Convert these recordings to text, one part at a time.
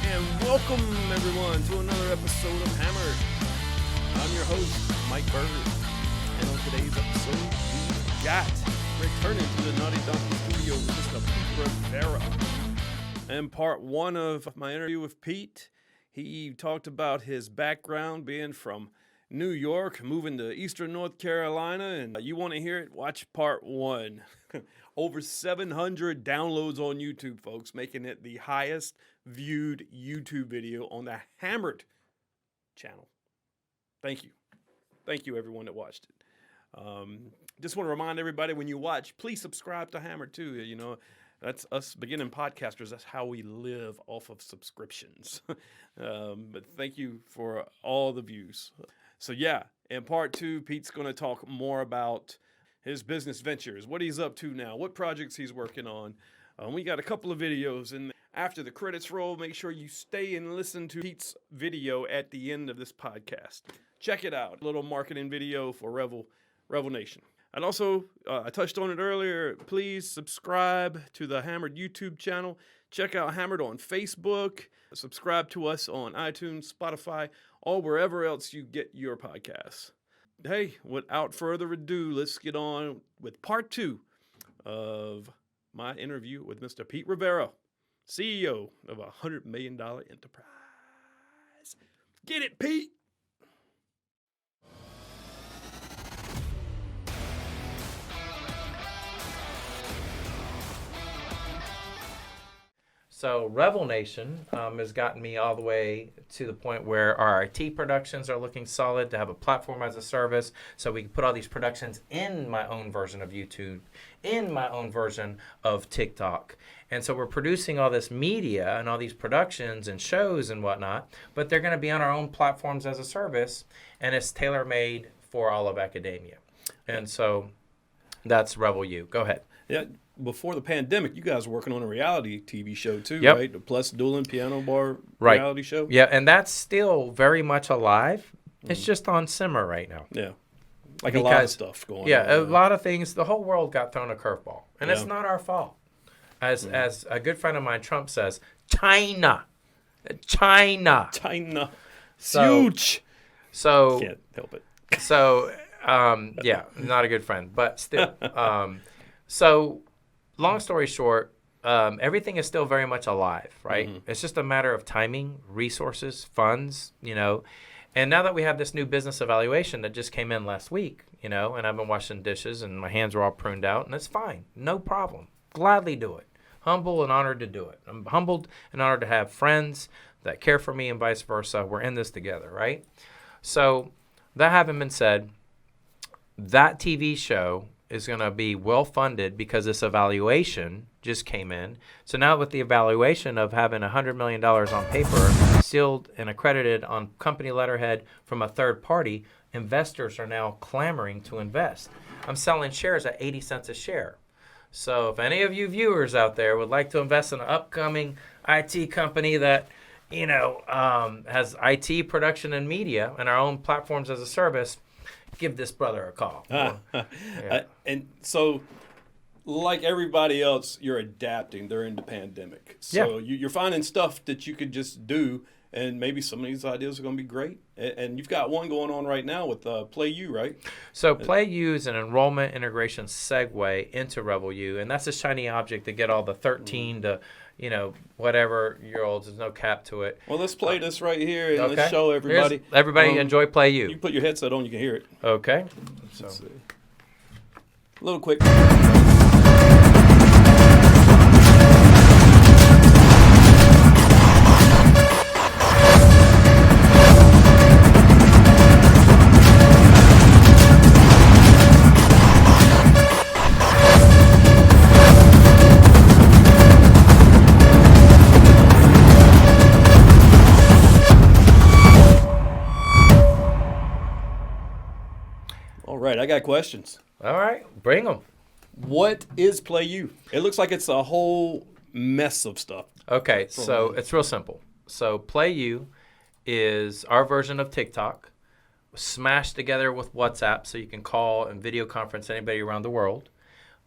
and welcome everyone to another episode of Hammered. I'm your host, Mike Bird, and on today's episode, we've got returning to the Naughty Donkey Studio with Mr. Pete Rivera. In part one of my interview with Pete, he talked about his background being from New York, moving to Eastern North Carolina, and you want to hear it? Watch part one. Over 700 downloads on YouTube, folks, making it the highest viewed YouTube video on the Hammered channel. Thank you. Thank you, everyone that watched it. Just want to remind everybody, when you watch, please subscribe to Hammered, too. You know, that's us beginning podcasters. That's how we live, off of subscriptions. But thank you for all the views. So, yeah, in part two, Pete's going to talk more about his business ventures, what he's up to now, what projects he's working on. We got a couple of videos, and after the credits roll, make sure you stay and listen to Pete's video at the end of this podcast. Check it out. A little marketing video for RevelNation. And also, I touched on it earlier, please subscribe to the Hammered YouTube channel. Check out Hammered on Facebook. Subscribe to us on iTunes, Spotify, or wherever else you get your podcasts. Hey, without further ado, let's get on with part two of my interview with Mr. Pete Rivera, CEO of a $100 million enterprise. Get it, Pete! So RevelNation has gotten me all the way to the point where our IT productions are looking solid, to have a platform as a service, so we can put all these productions in my own version of YouTube, in my own version of TikTok. And so we're producing all this media and all these productions and shows and whatnot, but they're going to be on our own platforms as a service, and it's tailor-made for all of academia. And so that's RevelU. Go ahead. Yeah. Before the pandemic, you guys were working on a reality TV show too, Yep. right? The Plus Dueling Piano Bar Right. reality show. Yeah, and that's still very much alive. It's just on simmer right now. Yeah. Like a lot of stuff going on. Yeah, a lot of things. The whole world got thrown a curveball. And it's Yeah. not our fault. As a good friend of mine, Trump, says, China. China. So- Huge. So, Can't help it. so yeah, not a good friend, but still. So, long story short, everything is still very much alive, right? Mm-hmm. It's just a matter of timing, resources, funds, you know. And now that we have this new business evaluation that just came in last week, you know, and I've been washing dishes and my hands are all pruned out, and it's fine. No problem. Gladly do it. Humble and honored to do it. I'm humbled and honored to have friends that care for me and vice versa. We're in this together, right? So that having been said, that TV show is going to be well funded because this evaluation just came in. So now with the evaluation of having $100 million on paper, sealed and accredited on company letterhead from a third party, investors are now clamoring to invest. I'm selling shares at 80 cents a share. So if any of you viewers out there would like to invest in an upcoming IT company that, you know, has IT production and media and our own platforms as a service, give this brother a call. Yeah. And so, like everybody else, you're adapting during the pandemic. So you're finding stuff that you could just do, and maybe some of these ideas are going to be great. And you've got one going on right now with PlayU, right? So PlayU is an enrollment integration segue into RevelU, and that's a shiny object to get all the 13 to, you know, whatever year olds. There's no cap to it. Well, let's play this right here, and Okay. let's show everybody. Everybody enjoy PlayU. You put your headset on, you can hear it. Okay. So. Let's see. A little quick. All right, I got questions. All right, bring them. What is PlayU? It looks like it's a whole mess of stuff. Okay, so it's real simple. So PlayU is our version of TikTok, smashed together with WhatsApp, so you can call and video conference anybody around the world.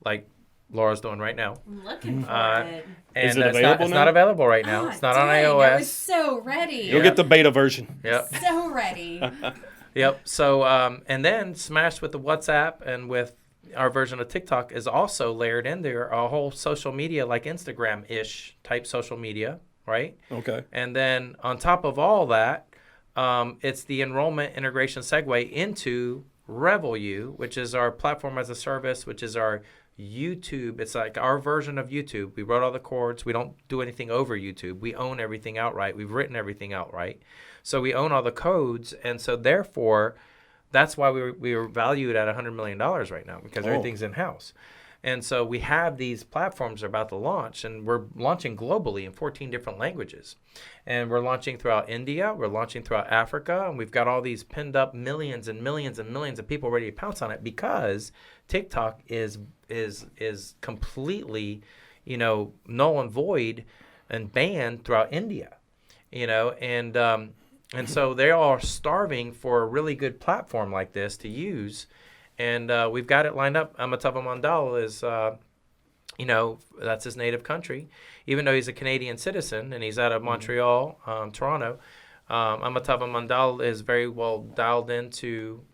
Like Laura's doing right now. I'm looking for it. And Is it available it's now? not available right now. It's not on Dang, iOS. I was so ready. You'll get the beta version. Yep. So ready. Yep. So, and then smashed with the WhatsApp and with our version of TikTok is also layered in there a whole social media like Instagram-ish type social media, right? Okay. And then on top of all that, it's the enrollment integration segue into RevelU, which is our platform as a service, which is our YouTube. It's like our version of YouTube. We wrote all the chords. We don't do anything over YouTube. We own everything outright. We've written everything outright. So we own all the codes. And so therefore, that's why we were valued at $100 million right now, because everything's in-house. And so we have these platforms that are about to launch, and we're launching globally in 14 different languages. And we're launching throughout India, we're launching throughout Africa, and we've got all these pinned up millions and millions and millions of people ready to pounce on it because TikTok is completely, null and void and banned throughout India, and so they are starving for a really good platform like this to use. And we've got it lined up. Amitabh Mandal is, that's his native country. Even though he's a Canadian citizen and he's out of Montreal, Toronto, Amitabh Mandal is very well dialed into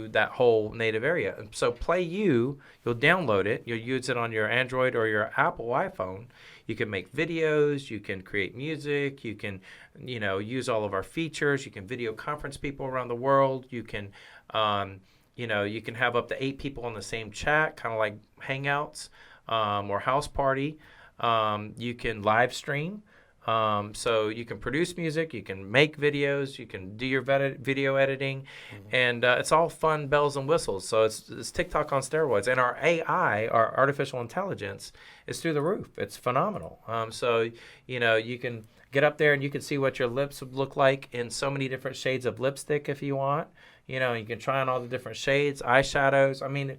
that whole native area. And so PlayU, you'll download it. You'll use it on your Android or your Apple iPhone. You can make videos. You can create music. You can, use all of our features. You can video conference people around the world. You can... you can have up to 8 people on the same chat, kind of like Hangouts or House Party. You can live stream. So you can produce music, you can make videos, you can do your video editing, and it's all fun bells and whistles. So it's TikTok on steroids. And our AI, our artificial intelligence, is through the roof. It's phenomenal. So, you can get up there and you can see what your lips would look like in so many different shades of lipstick if you want. You can try on all the different shades, eyeshadows. I mean,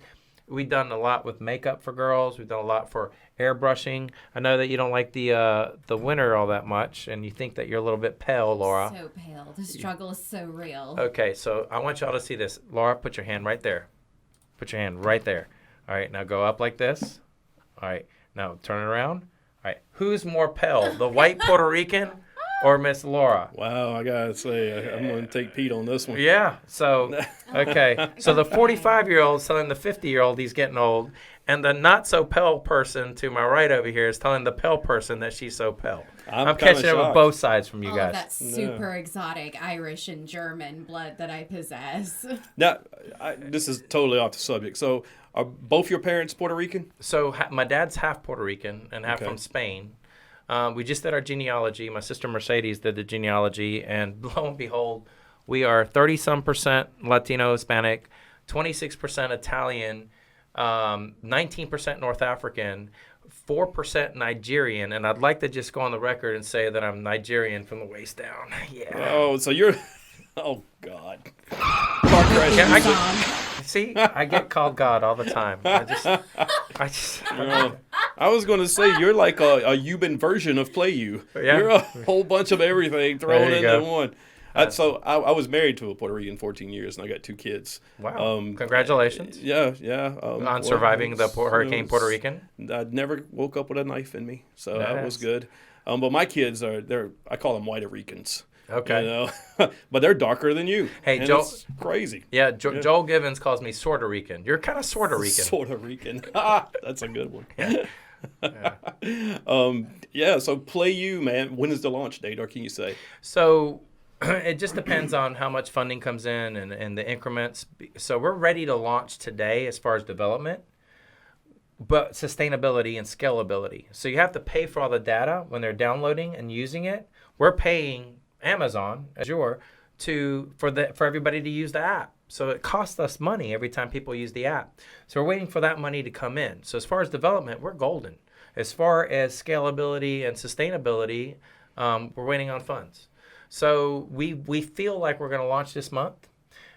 we've done a lot with makeup for girls. We've done a lot for airbrushing. I know that you don't like the winter all that much, and you think that you're a little bit pale, Laura. So pale. The struggle is so real. Okay, so I want y'all to see this. Laura, put your hand right there. Put your hand right there. All right, now go up like this. All right, now turn it around. All right, who's more pale, the white Puerto Rican or Miss Laura? Wow, I gotta say, I'm gonna take Pete on this one. Yeah. So, okay. So the 45-year-old is telling the 50-year-old he's getting old, and the not so pale person to my right over here is telling the pale person that she's so pale. I'm catching it with both sides from you all guys. Of that super exotic Irish and German blood that I possess. Now, this is totally off the subject. So, are both your parents Puerto Rican? So my dad's half Puerto Rican and half from Spain. We just did our genealogy. My sister Mercedes did the genealogy, and lo and behold, we are 30-some% Latino Hispanic, 26% Italian, 19% North African, 4% Nigerian, and I'd like to just go on the record and say that I'm Nigerian from the waist down. Yeah. Oh, so you're... Oh, God. I get called God all the time. I just. I was going to say, you're like a Cuban version of PlayU. Yeah. You're a whole bunch of everything thrown into one. So I was married to a Puerto Rican 14 years, and I got 2 kids. Wow. Congratulations. Yeah. On surviving the Hurricane Puerto Rican? I never woke up with a knife in me, so that was good. But my kids I call them White Ricans. Okay. But they're darker than you. Hey, and Joel. It's crazy. Yeah, Joel Givens calls me Sorta Rican. You're kind of Sorta Rican. Sorta Rican. That's a good one. So PlayU, man, when is the launch date, or can you say? So it just depends on how much funding comes in and the increments. So we're ready to launch today as far as development, but sustainability and scalability. So you have to pay for all the data when they're downloading and using it. We're paying Amazon, Azure, for everybody to use the app. So it costs us money every time people use the app. So we're waiting for that money to come in. So as far as development, we're golden. As far as scalability and sustainability, we're waiting on funds. So we feel like we're going to launch this month.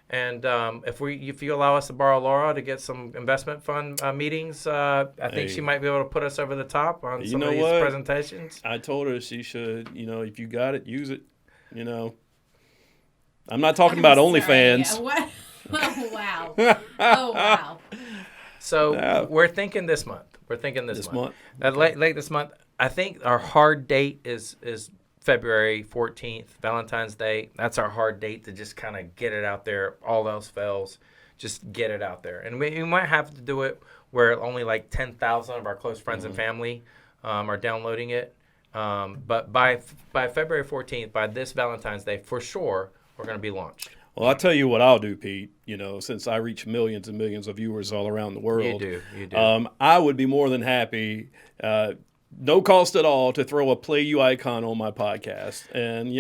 And if you allow us to borrow Laura to get some investment fund meetings, I think she might be able to put us over the top on some of these presentations. I told her she should, if you got it, use it. I'm not talking about OnlyFans. What? Oh, wow. Oh, wow. So we're thinking this month. This month. Late this month. I think our hard date is February 14th, Valentine's Day. That's our hard date to just kind of get it out there. All else fails, just get it out there. And we might have to do it where only like 10,000 of our close friends and family are downloading it. But by February 14th, by this Valentine's Day, for sure, we're going to be launched. Well, I'll tell you what I'll do, Pete. Since I reach millions and millions of viewers all around the world. You do. I would be more than happy, no cost at all, to throw a PlayU icon on my podcast and,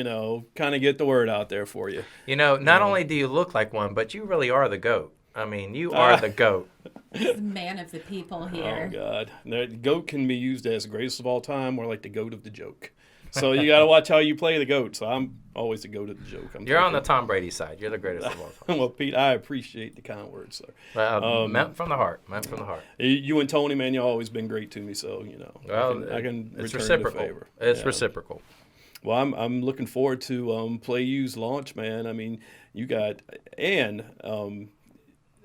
kind of get the word out there for you. Not only do you look like one, but you really are the GOAT. I mean, you are the GOAT. He's the man of the people here. Oh, God. The GOAT can be used as the greatest of all time or like the GOAT of the joke. So you got to watch how you play the GOAT. So I'm always the GOAT of the joke. You're on the Tom Brady side. You're the greatest of all time. Well, Pete, I appreciate the kind words, sir. Meant from the heart. You and Tony, man, y'all always been great to me. So, I can it's return reciprocal. the favor. It's reciprocal. Well, I'm looking forward to PlayU's launch, man. I mean, you got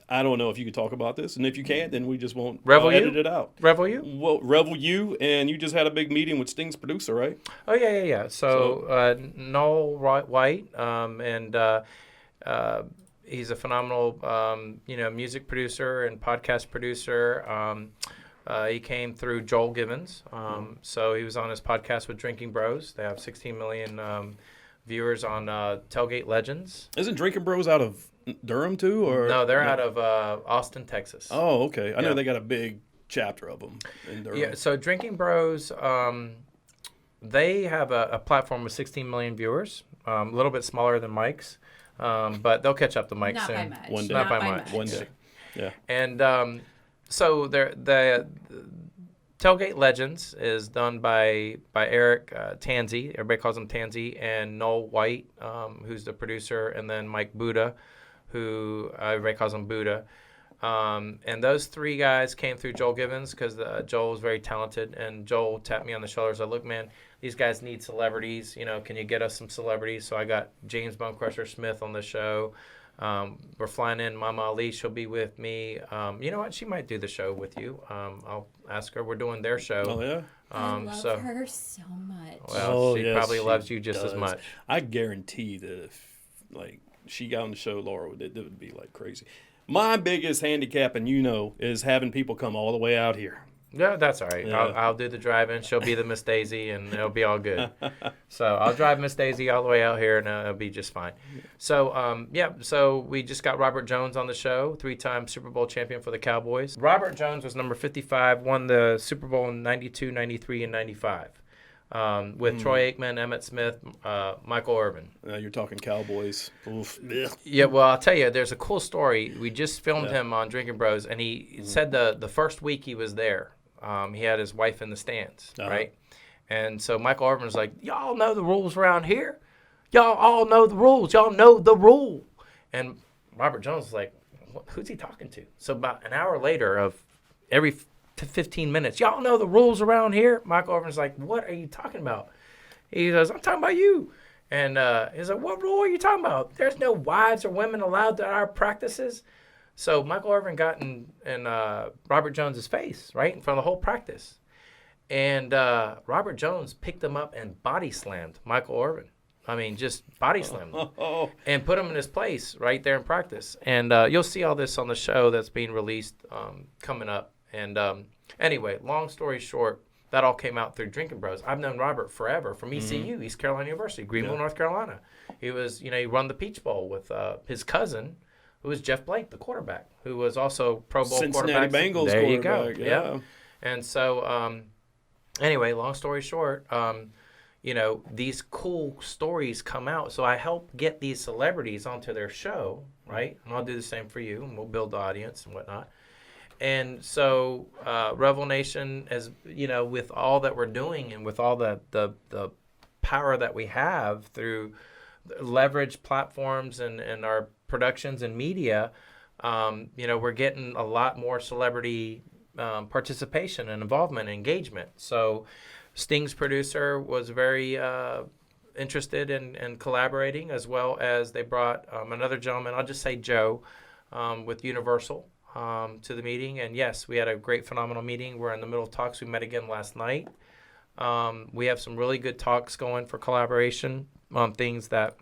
I don't know if you could talk about this, and if you can't, then we just won't edit it out. RevelU? Well, RevelU, and you just had a big meeting with Sting's producer, right? Oh, yeah. So Noel White, and he's a phenomenal, music producer and podcast producer. He came through Joel Givens. So he was on his podcast with Drinking Bros. They have 16 million viewers on Tailgate Legends. Isn't Drinking Bros out of Durham too, or no? They're out of Austin, Texas. Oh, okay. I know they got a big chapter of them in Durham. Yeah. So Drinking Bros, they have a platform with 16 million viewers. A little bit smaller than Mike's, but they'll catch up to Mike soon. By much. One day. Not by much. One day. Yeah. And so the Tailgate Legends is done by Eric Tanzi. Everybody calls him Tanzi, and Noel White, who's the producer, and then Mike Buddha, who everybody calls him Buddha. And those three guys came through Joel Givens because Joel was very talented. And Joel tapped me on the shoulder. Said, "Look, man, these guys need celebrities. Can you get us some celebrities?" So I got James Bonecrusher Smith on the show. We're flying in Mama Ali. She'll be with me. You know what? She might do the show with you. I'll ask her. We're doing their show. Oh, yeah? I love her so much. Well, she probably loves you just as much. I guarantee that if, she got on the show, Laura, it would be like crazy. My biggest handicap, and is having people come all the way out here. Yeah, that's all right. Yeah. I'll do the driving. She'll be the Miss Daisy, and it'll be all good. So I'll drive Miss Daisy all the way out here, and it'll be just fine. So, so we just got Robert Jones on the show, 3-time Super Bowl champion for the Cowboys. Robert Jones was number 55, won the Super Bowl in 92, 93, and 95. With Troy Aikman, Emmitt Smith, Michael Irvin. You're talking Cowboys. Oof. Yeah, well, I'll tell you, there's a cool story. We just filmed him on Drinking Bros, and he said the first week he was there, he had his wife in the stands, right? And so Michael Irvin was like, "Y'all know the rules around here? Y'all all know the rules. Y'all know the rule." And Robert Jones was like, "Who's he talking to?" So about an hour later of every 15 minutes, "Y'all know the rules around here?" Michael Irvin's like, "What are you talking about?" He goes, "I'm talking about you." And he's like, "What rule are you talking about? There's no wives or women allowed at our practices." So Michael Irvin got in Robert Jones's face, right, in front of the whole practice. And Robert Jones picked him up and body slammed Michael Irvin. I mean, just body slammed him and put him in his place right there in practice. And you'll see all this on the show that's being released coming up. And anyway, long story short, that all came out through Drinking Bros. I've known Robert forever from ECU, East Carolina University, Greenville, North Carolina. He was, he run the Peach Bowl with his cousin, who was Jeff Blake, the quarterback, who was also Pro Bowl Cincinnati quarterback. Bengals there quarterback. You go. Yeah. And so, anyway, long story short, these cool stories come out. So I help get these celebrities onto their show, right? And I'll do the same for you, and we'll build the audience and whatnot. And so RevelNation, as with all that we're doing and with all the power that we have through leverage platforms and our productions and media, we're getting a lot more celebrity participation and involvement and engagement. So Sting's producer was very interested in collaborating, as well as they brought another gentleman, I'll just say Joe, with Universal. to the meeting. And yes, we had a great, phenomenal meeting. We're in the middle of talks. We met again last night. We have some really good talks going for collaboration on things that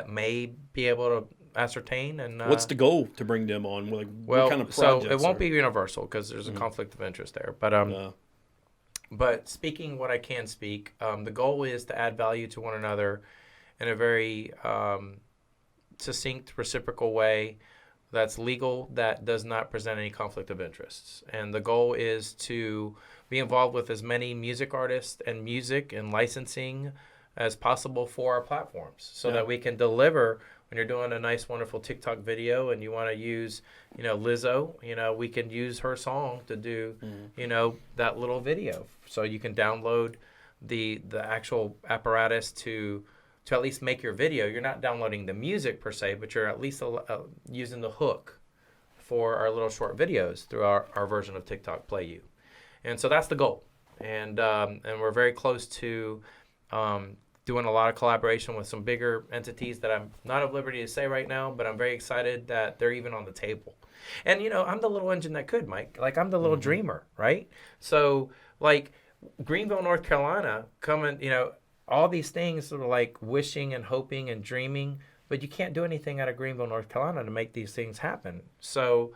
may be able to ascertain. And what's the goal to bring them on? Like, well, what kind of projects? so it won't be universal because there's a conflict of interest there. But speaking what I can speak, the goal is to add value to one another in a very succinct, reciprocal way that's legal, that does not present any conflict of interests. And the goal is to be involved with as many music artists and music and licensing as possible for our platforms, so that we can deliver. When you're doing a nice, wonderful TikTok video and you want to use, Lizzo, we can use her song to do, that little video. So you can download the actual apparatus to at least make your video. You're not downloading the music per se, but you're at least using the hook for our little short videos through our version of TikTok PlayU. And so that's the goal. And we're very close to doing a lot of collaboration with some bigger entities that I'm not at liberty to say right now, but I'm very excited that they're even on the table. And, I'm the little engine that could, Mike. Like, I'm the little dreamer, right? So, like, Greenville, North Carolina, coming, all these things are like wishing and hoping and dreaming, but you can't do anything out of Greenville, North Carolina to make these things happen. So,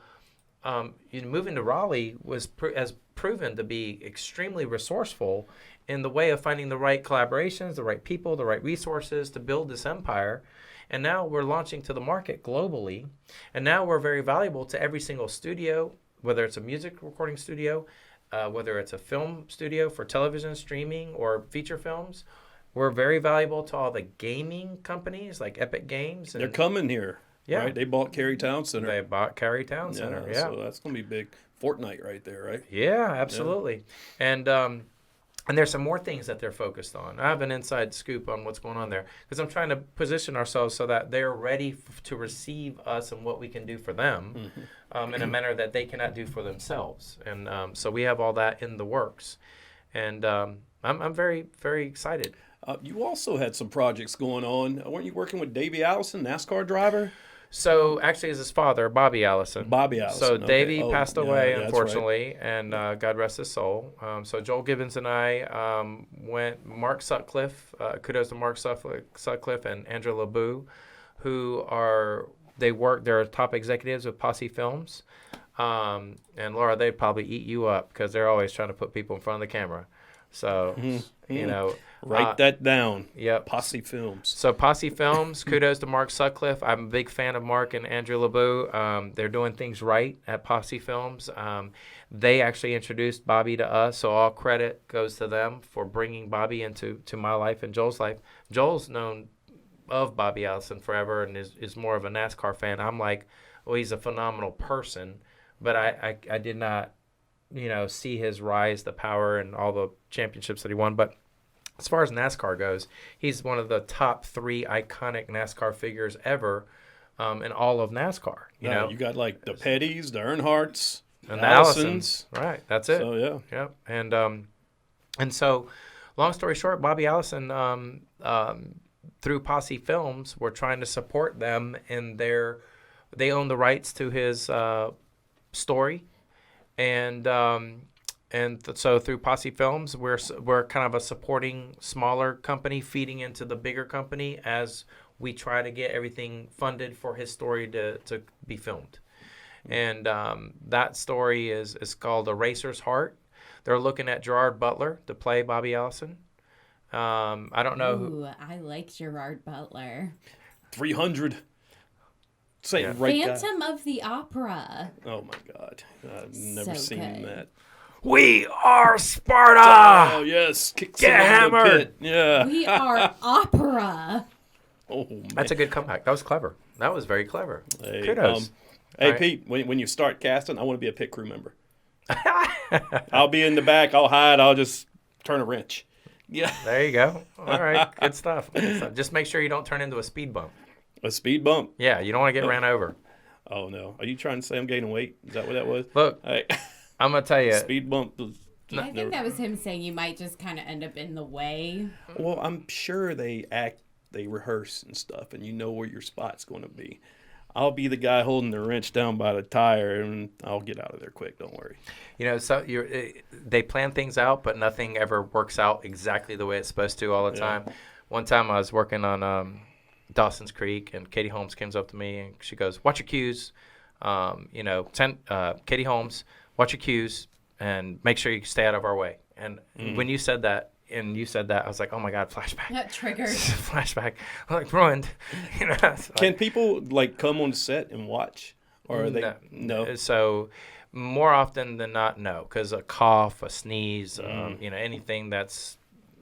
moving to Raleigh has proven to be extremely resourceful in the way of finding the right collaborations, the right people, the right resources to build this empire. And now we're launching to the market globally. And now we're very valuable to every single studio, whether it's a music recording studio, whether it's a film studio for television streaming or feature films. We're very valuable to all the gaming companies like Epic Games. They're coming here. Yeah. Right? They bought Cary Town Center. They bought Cary Town Center, yeah. So that's going to be big. Fortnite right there, right? Yeah, absolutely. Yeah. And there's some more things that they're focused on. I have an inside scoop on what's going on there because I'm trying to position ourselves so that they're ready to receive us and what we can do for them in a manner that they cannot do for themselves. And so we have all that in the works. And I'm very, very excited. You also had some projects going on. Weren't you working with Davey Allison, NASCAR driver? So actually, it's his father, Bobby Allison. Bobby Allison. So Davey passed away, yeah, unfortunately, and God rest his soul. So Joel Gibbons and I went. Mark Sutcliffe, kudos to Mark Sutcliffe and Andrew LeBou, they're top executives with Posse Films. And Laura, they'd probably eat you up because they're always trying to put people in front of the camera. So, write that down. Yep. Posse Films. So Posse Films, kudos to Mark Sutcliffe. I'm a big fan of Mark and Andrew LeBou. They're doing things right at Posse Films. They actually introduced Bobby to us, so all credit goes to them for bringing Bobby into my life and Joel's life. Joel's known of Bobby Allison forever and is more of a NASCAR fan. I'm like, well, he's a phenomenal person, but I did not see his rise, the power, and all the championships that he won. But as far as NASCAR goes, he's one of the top 3 iconic NASCAR figures ever in all of NASCAR. You got like the Pettys, the Earnhardts, and the Allisons. Right, that's it. So yeah. Yep. And so, long story short, Bobby Allison, through Posse Films, we're trying to support them in they own the rights to his story. And so through Posse Films, we're kind of a supporting smaller company feeding into the bigger company as we try to get everything funded for his story to be filmed. And that story is called A Racer's Heart. They're looking at Gerard Butler to play Bobby Allison. I don't know who. I like Gerard Butler. 300. Phantom of the Opera. Oh my God, I've never seen that. We are Sparta. Oh yes, get hammered. Yeah, we are opera. Oh man, that's a good comeback. That was clever. That was very clever. Hey, kudos. Hey right. Pete, when you start casting, I want to be a pit crew member. I'll be in the back. I'll hide. I'll just turn a wrench. Yeah. There you go. All right, good stuff. Just make sure you don't turn into a speed bump. A speed bump? Yeah, you don't want to get ran over. Oh, no. Are you trying to say I'm gaining weight? Is that what that was? Look, I'm going to tell you. Speed bump. I think that was him saying you might just kind of end up in the way. Well, I'm sure they rehearse and stuff, and you know where your spot's going to be. I'll be the guy holding the wrench down by the tire, and I'll get out of there quick. Don't worry. So they plan things out, but nothing ever works out exactly the way it's supposed to all the time. One time I was working on Dawson's Creek, and Katie Holmes comes up to me and she goes, "Watch your cues, Katie Holmes, watch your cues, and make sure you stay out of our way." And when you said that, I was like, "Oh my God, flashback!" That triggered. Flashback, like ruined. Can people like come on set and watch, or are they no? So more often than not, no, because a cough, a sneeze, anything that's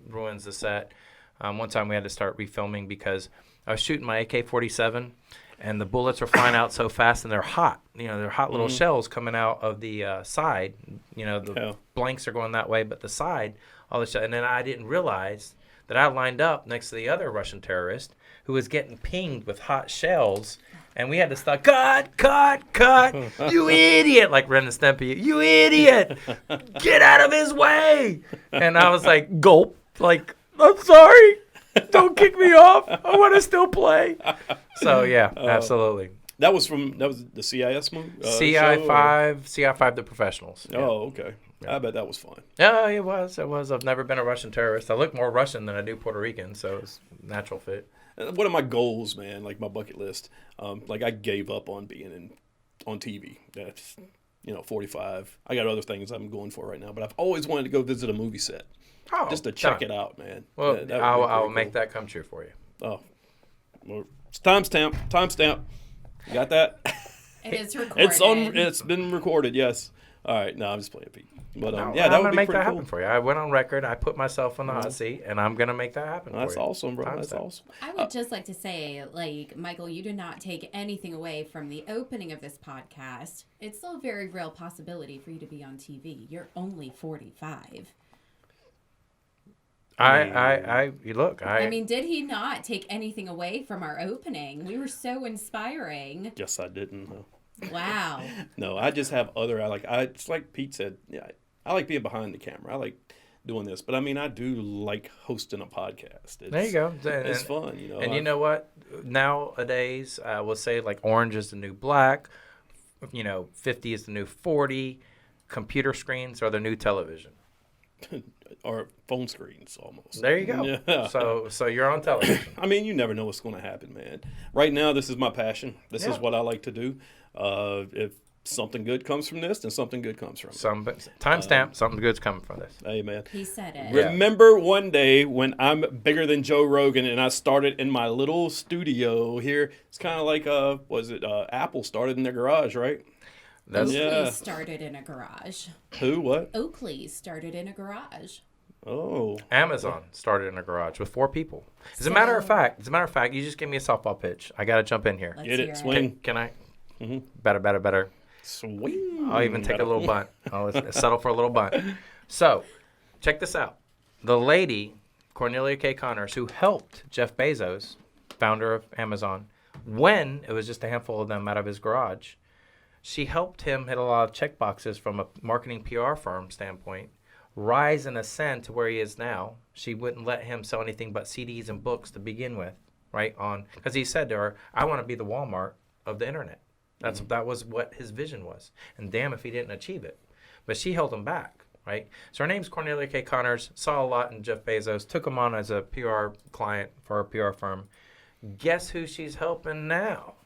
ruins the set. One time we had to start refilming because I was shooting my AK-47, and the bullets were flying out so fast, and they're hot. They're hot little shells coming out of the side. The blanks are going that way, but the side, all the and then I didn't realize that I lined up next to the other Russian terrorist who was getting pinged with hot shells, and we had to stop. Cut! You idiot! Like Ren and Stimpy, you idiot! Get out of his way! And I was like, gulp, like, I'm sorry. Don't kick me off. I want to still play. So yeah, absolutely. That was the CIS movie. CI5, The Professionals. Yeah. Oh, okay. Yeah. I bet that was fun. Yeah, it was. I've never been a Russian terrorist. I look more Russian than I do Puerto Rican, so it's a natural fit. One of my goals, man, like my bucket list, I gave up on being on TV. That's 45. I got other things I'm going for right now, but I've always wanted to go visit a movie set. Oh, just to check it out, man. Well, I'll make that come true for you. Oh, well, it's timestamp. You got that? It is recorded. It's been recorded. Yes. All right. No, I'm just playing, Pete. But that I'm would gonna be make pretty that cool. happen for you. I went on record. I put myself on the hot seat, and I'm gonna make that happen. That's for you. awesome, bro. That's awesome. I would just like to say, Michael, you did not take anything away from the opening of this podcast. It's still a very real possibility for you to be on TV. You're only 45. I mean, did he not take anything away from our opening? We were so inspiring. Guess I didn't. No. Wow. No, I just have it's like Pete said. Yeah, I like being behind the camera. I like doing this, but I mean, I do like hosting a podcast. There you go. It's fun, And you know what? Nowadays, we'll say like orange is the new black. 50 is the new 40. Computer screens are the new television. Or phone screens, almost. There you go. Yeah. So you're on television. I mean, you never know what's going to happen, man. Right now, this is my passion. This is what I like to do. If something good comes from this, then something good comes from it. Timestamp, something good's coming from this. Hey, man. He said it. Remember one day when I'm bigger than Joe Rogan and I started in my little studio here? It's kind of like, Apple started in their garage, right? Oakley started in a garage. Who? What? Oakley started in a garage. Oh. Amazon started in a garage with 4 people. As a matter of fact, you just gave me a softball pitch. I got to jump in here. Get it. Swing. Can I? Mm-hmm. Better. Swing. I'll even take a little bunt. I'll settle for a little bunt. So, check this out. The lady, Cornelia K. Connors, who helped Jeff Bezos, founder of Amazon, when it was just a handful of them out of his garage, she helped him hit a lot of check boxes from a marketing PR firm standpoint, rise and ascend to where he is now. She wouldn't let him sell anything but CDs and books to begin with, right? Because he said to her, I want to be the Walmart of the internet. That was what his vision was. And damn if he didn't achieve it. But she held him back, right? So her name's Cornelia K. Connors, saw a lot in Jeff Bezos, took him on as a PR client for a PR firm. Guess who she's helping now?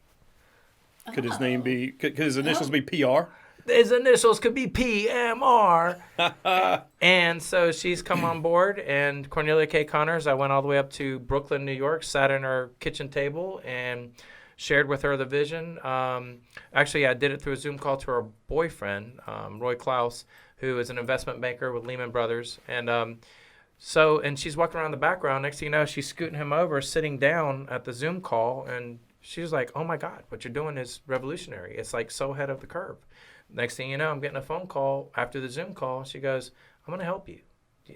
Could his name be? Could his initials be PR? His initials could be PMR. And so she's come on board, and Cornelia K. Connors, I went all the way up to Brooklyn, New York, sat in her kitchen table and shared with her the vision. Actually, I did it through a Zoom call to her boyfriend, Roy Klaus, who is an investment banker with Lehman Brothers. And she's walking around the background. Next thing you know, she's scooting him over, sitting down at the Zoom call, and she's like, oh, my God, what you're doing is revolutionary. It's like so ahead of the curve. Next thing you know, I'm getting a phone call after the Zoom call. She goes, I'm going to help you.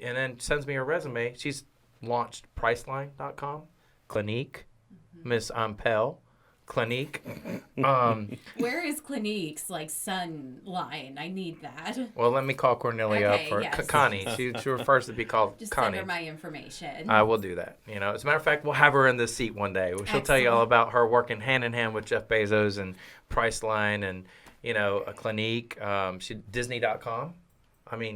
And then sends me her resume. She's launched Priceline.com, Clinique, Miss Ampel, Clinique. Where is Clinique's like sun line? I need that. Well, let me call Cornelia Okay, up for yes. Connie. She refers to be called Just Connie. send her my information. I will do that. You know, as a matter of fact, we'll have her in this seat one day. She'll tell you all Excellent. about her working hand in hand with Jeff Bezos and Priceline and, you know, a Clinique. Disney.com.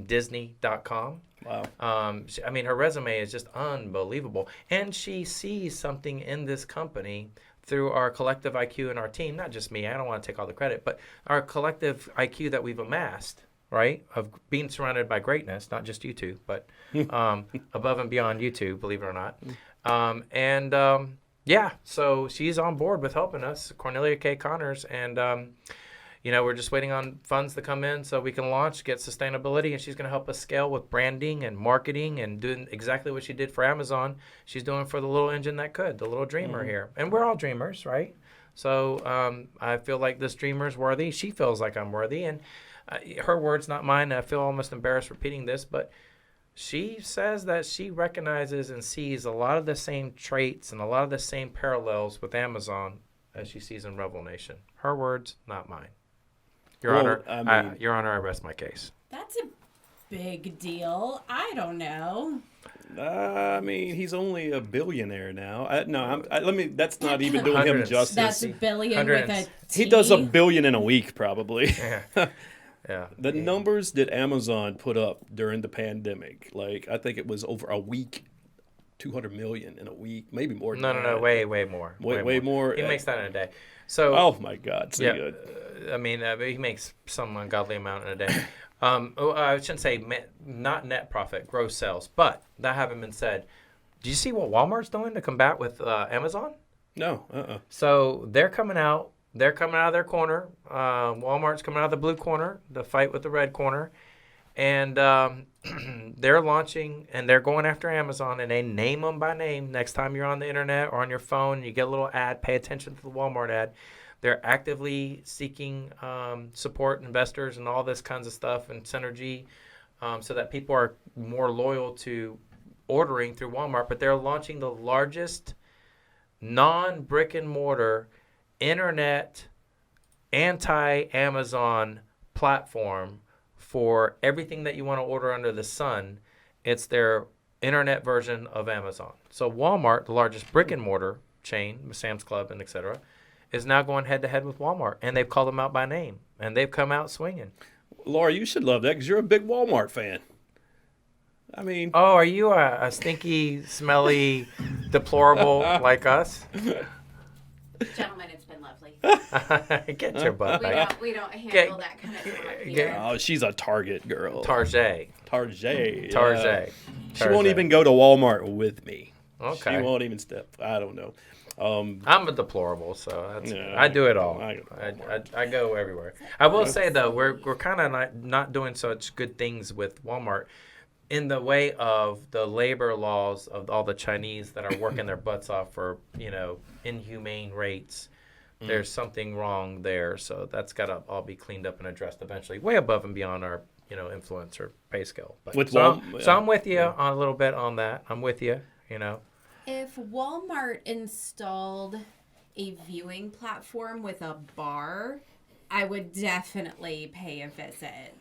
Disney.com. Wow. Her resume is just unbelievable. And she sees something in this company through our collective IQ and our team, not just me, I don't want to take all the credit, but our collective IQ that we've amassed, right, of being surrounded by greatness, not just YouTube, but above and beyond YouTube, believe it or not. So she's on board with helping us, Cornelia K. Connors, and we're just waiting on funds to come in so we can launch, get sustainability, and she's going to help us scale with branding and marketing and doing exactly what she did for Amazon. She's doing for the little engine that could, the little dreamer here. And we're all dreamers, right? So I feel like this dreamer is worthy. She feels like I'm worthy. And her words, not mine. I feel almost embarrassed repeating this, but she says that she recognizes and sees a lot of the same traits and a lot of the same parallels with Amazon as she sees in RevelNation. Her words, not mine. Your Honor, I rest my case. That's a big deal. I don't know. He's only a billionaire now. That's not even doing him justice. That's a billion with a T. He does $1 billion in a week, probably. Yeah. The numbers that Amazon put up during the pandemic, like I think it was over a week, 200 million in a week, maybe more. No, way more. Way more. He makes that in a day. So. Oh my God! So yeah. Good. He makes some ungodly amount in a day. I shouldn't say not net profit, gross sales. But that having been said, do you see what Walmart's doing to combat with Amazon? No. So they're coming out. They're coming out of their corner. Walmart's coming out of the blue corner, the fight with the red corner. And they're launching, and they're going after Amazon, and they name them by name. Next time you're on the internet or on your phone, you get a little ad, pay attention to the Walmart ad. They're actively seeking support, investors, and all this kinds of stuff, and synergy, so that people are more loyal to ordering through Walmart. But they're launching the largest non-brick-and-mortar internet anti-Amazon platform for everything that you want to order under the sun. It's their internet version of Amazon. So Walmart, the largest brick-and-mortar chain, Sam's Club and et cetera, is now going head-to-head with Walmart. And they've called them out by name. And they've come out swinging. Laura, you should love that because you're a big Walmart fan. Oh, are you a stinky, smelly, deplorable like us? Gentlemen, it's been lovely. Get your butt back. We don't handle that kind of talk here. Oh, she's a Target girl. Target. She won't even go to Walmart with me. Okay. She won't even step. I don't know. I'm a deplorable, so I do it all. I go everywhere. I will say though, we're kind of not doing such good things with Walmart in the way of the labor laws of all the Chinese that are working their butts off for inhumane rates. There's something wrong there, so that's got to all be cleaned up and addressed eventually, way above and beyond our influence or pay scale. But so I'm with you on a little bit on that. I'm with you. If Walmart installed a viewing platform with a bar, I would definitely pay a visit.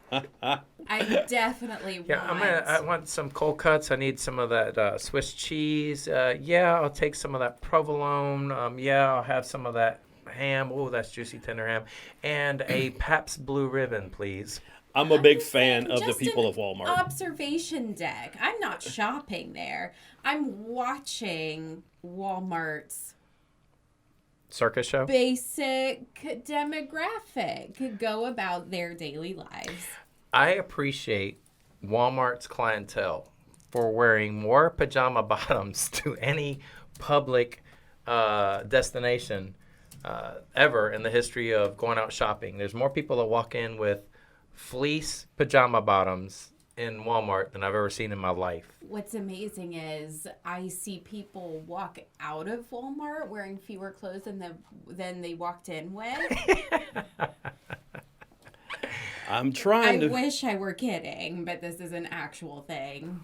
I definitely want. I want some cold cuts. I need some of that Swiss cheese. I'll take some of that provolone. I'll have some of that ham. Oh, that's juicy tender ham. And a Pabst Blue Ribbon, please. I'm a big fan of the people of Walmart. Observation deck. I'm not shopping there. I'm watching Walmart's circus show. Basic demographic go about their daily lives. I appreciate Walmart's clientele for wearing more pajama bottoms to any public destination ever in the history of going out shopping. There's more people that walk in with fleece pajama bottoms in Walmart than I've ever seen in my life. What's amazing is I see people walk out of Walmart wearing fewer clothes than they walked in with. I'm trying to. I wish I were kidding, but this is an actual thing.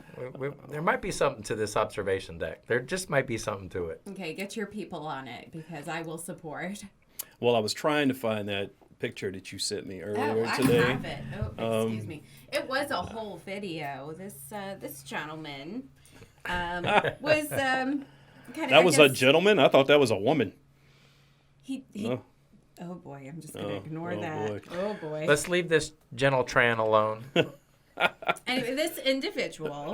There might be something to this observation deck. There just might be something to it. Okay, get your people on it because I will support. Well, I was trying to find that picture that you sent me earlier I today. have it. Oh, excuse me. It was a whole video. This gentleman was kind of. That was a gentleman? I thought that was a woman. He No. Oh boy, I'm just gonna ignore that. Boy. Oh boy. Let's leave this gentle Tran alone. Anyway, this individual.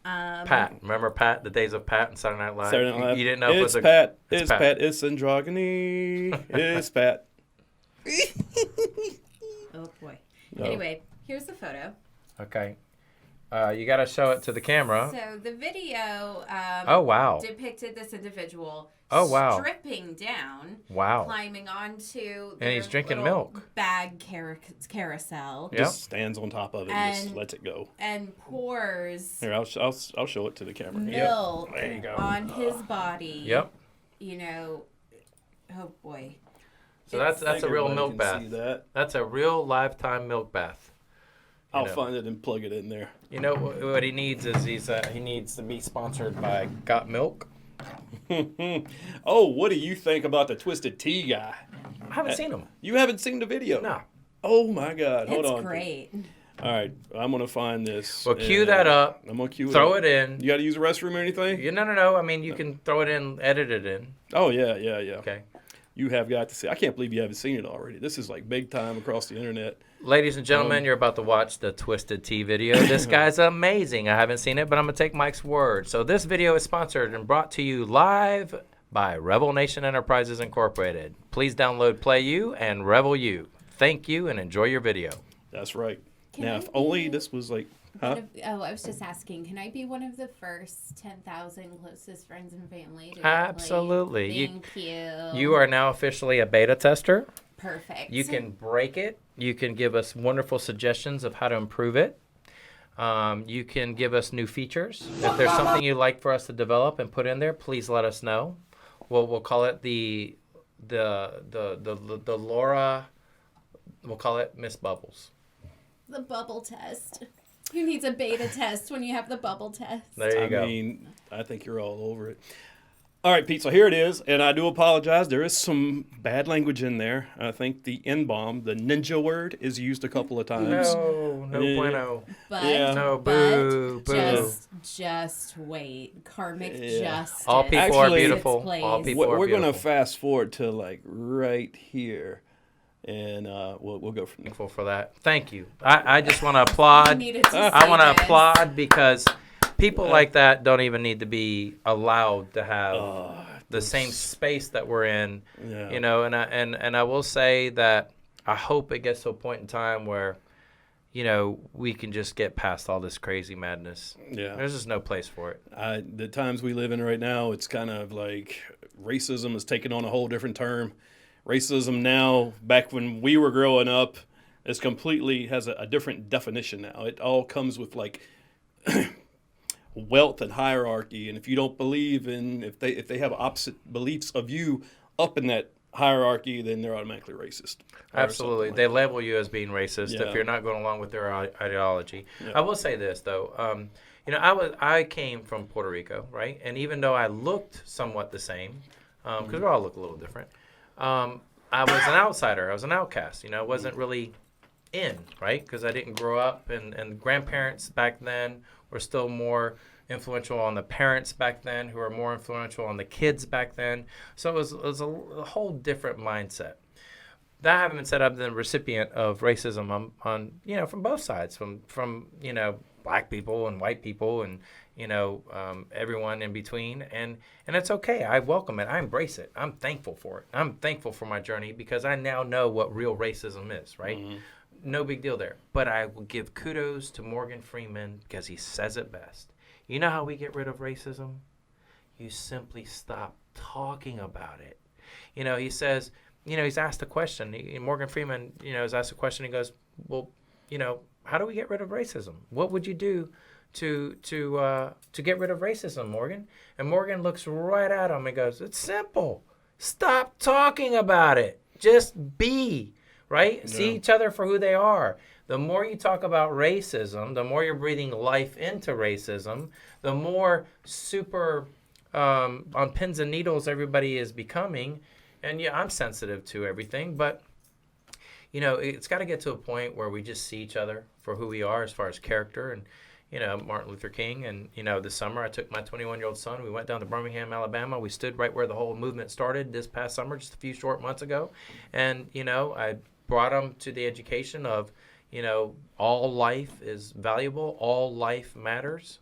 Pat. Remember Pat? The days of Pat and Saturday Night Live? Saturday Night Live. You didn't know it was a... Pat. It's Pat. It's androgyny. It's Pat. Oh boy. No. Anyway, here's the photo. Okay. You got to show it to the camera. So the video Oh, wow. depicted this individual Oh, wow. stripping down, Wow. climbing onto And their he's drinking little milk. bag carousel Yep. Just stands on top of it and just And- lets it go. and pours Here, I'll show it to the camera. milk There you go. on his body. Yep. You know, oh boy. So that's a real Everybody milk can bath. see that. That's a real lifetime milk bath. I'll know. find it and plug it in there. You know what he needs is he needs to be sponsored by Got Milk. Oh, what do you think about the Twisted Tea guy? I haven't seen him. You haven't seen the video? No. Oh my God! Hold It's on. great. All right, I'm gonna find this. Well, cue and that up. I'm gonna cue Throw it it up. in. You got to use the restroom or anything? No. I mean, you can throw it in, edit it in. Oh yeah. Okay. You have got to see. I can't believe you haven't seen it already. This is like big time across the internet. Ladies and gentlemen, you're about to watch the Twisted Tea video. This guy's amazing. I haven't seen it, but I'm going to take Mike's word. So this video is sponsored and brought to you live by RevelNation Enterprises Incorporated. Please download PlayU and RevelU. Thank you and enjoy your video. That's right. Can now, I if only be- this was like, huh? I was just asking, can I be one of the first 10,000 closest friends and family? To Absolutely. play? Thank you. You are now officially a beta tester. Perfect. You can break it. You can give us wonderful suggestions of how to improve it. You can give us new features. If there's something you'd like for us to develop and put in there, please let us know. We'll call it the Laura. We'll call it Miss Bubbles. The bubble test. Who needs a beta test when you have the bubble test? There you go. I mean, I think you're all over it. All right, Pete, so here it is, and I do apologize. There is some bad language in there. I think the N-bomb, the ninja word, is used a couple of times. No Yeah. bueno. But, Yeah. No, but boo, boo. just wait. Karmic Yeah. justice. All people Actually- are beautiful. Its All place. people are We're going to beautiful. fast forward to like right here, and we'll go from there. Thankful for that. Thank you. I just want to applaud. needed to I say want to this. applaud because people like that don't even need to be allowed to have the same space that we're in. Yeah. You know, and I will say that I hope it gets to a point in time where, you know, we can just get past all this crazy madness. Yeah. There's just no place for it. The times we live in right now, it's kind of like racism is taking on a whole different term. Racism now, back when we were growing up, is completely has a different definition now. It all comes with like wealth and hierarchy, and if you don't believe in if they have opposite beliefs of you up in that hierarchy, then they're automatically racist. or Absolutely. something They like label you as being racist Yeah. if you're not going along with their ideology. Yeah. I will say this, though. You know, I came from Puerto Rico, right? And even though I looked somewhat the same, because we all look a little different, I was an outsider. I was an outcast. You know, I wasn't really in, right? Because I didn't grow up, and grandparents back then were still more influential on the parents back then, who were more influential on the kids back then. So it was a whole different mindset. That having been said, I've been the recipient of racism on you know, from both sides, from you know, black people and white people and you know, everyone in between, and it's okay. I welcome it. I embrace it. I'm thankful for it. I'm thankful for my journey because I now know what real racism is, right? Mm-hmm. No big deal there. But I will give kudos to Morgan Freeman because he says it best. You know how we get rid of racism? You simply stop talking about it. You know, he says, you know, he's asked a question. Morgan Freeman, you know, is asked a question. He goes, well, you know, how do we get rid of racism? What would you do to get rid of racism, Morgan? And Morgan looks right at him and goes, it's simple. Stop talking about it. Just be. right? See each other for who they are. The more you talk about racism, the more you're breathing life into racism, the more super on pins and needles everybody is becoming. And yeah, I'm sensitive to everything, but you know, it's got to get to a point where we just see each other for who we are as far as character. And you know, Martin Luther King. And, you know, this summer I took my 21-year-old son. We went down to Birmingham, Alabama. We stood right where the whole movement started this past summer, just a few short months ago. And, you know, I brought him to the education of, you know, all life is valuable. All life matters.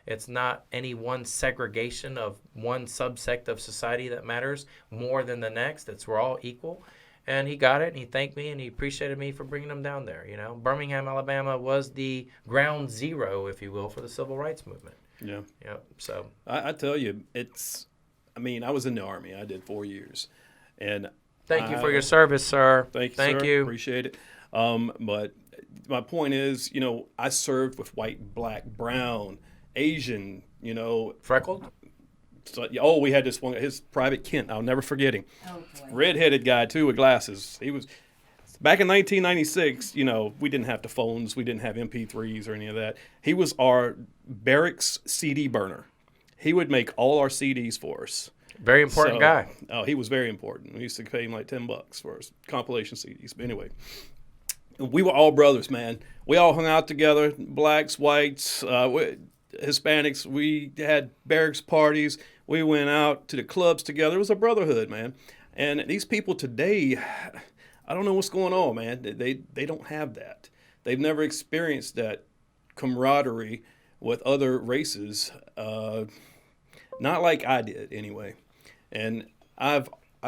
It's not any one segregation of one subsect of society that matters more than the next. It's we're all equal. And he got it, and he thanked me, and he appreciated me for bringing him down there. You know, Birmingham, Alabama was the ground zero, if you will, for the civil rights movement. Yeah. Yeah. So I tell you, I mean, I was in the Army. I did 4 years. And thank you for your service, sir. Thank you. Appreciate it. But my point is, you know, I served with white, black, brown, Asian, you know. Freckled? So, we had this one, his Private Kent. I'll never forget him. Oh, boy. Red-headed guy, too, with glasses. He was, back in 1996, you know, we didn't have the phones. We didn't have MP3s or any of that. He was our barracks CD burner. He would make all our CDs for us. Very important guy. Oh, he was very important. We used to pay him like $10 for his compilation CDs. But anyway, we were all brothers, man. We all hung out together, blacks, whites, Hispanics. We had barracks parties. We went out to the clubs together. It was a brotherhood, man. And these people today, I don't know what's going on, man. They don't have that. They've never experienced that camaraderie with other races, not like I did anyway. And I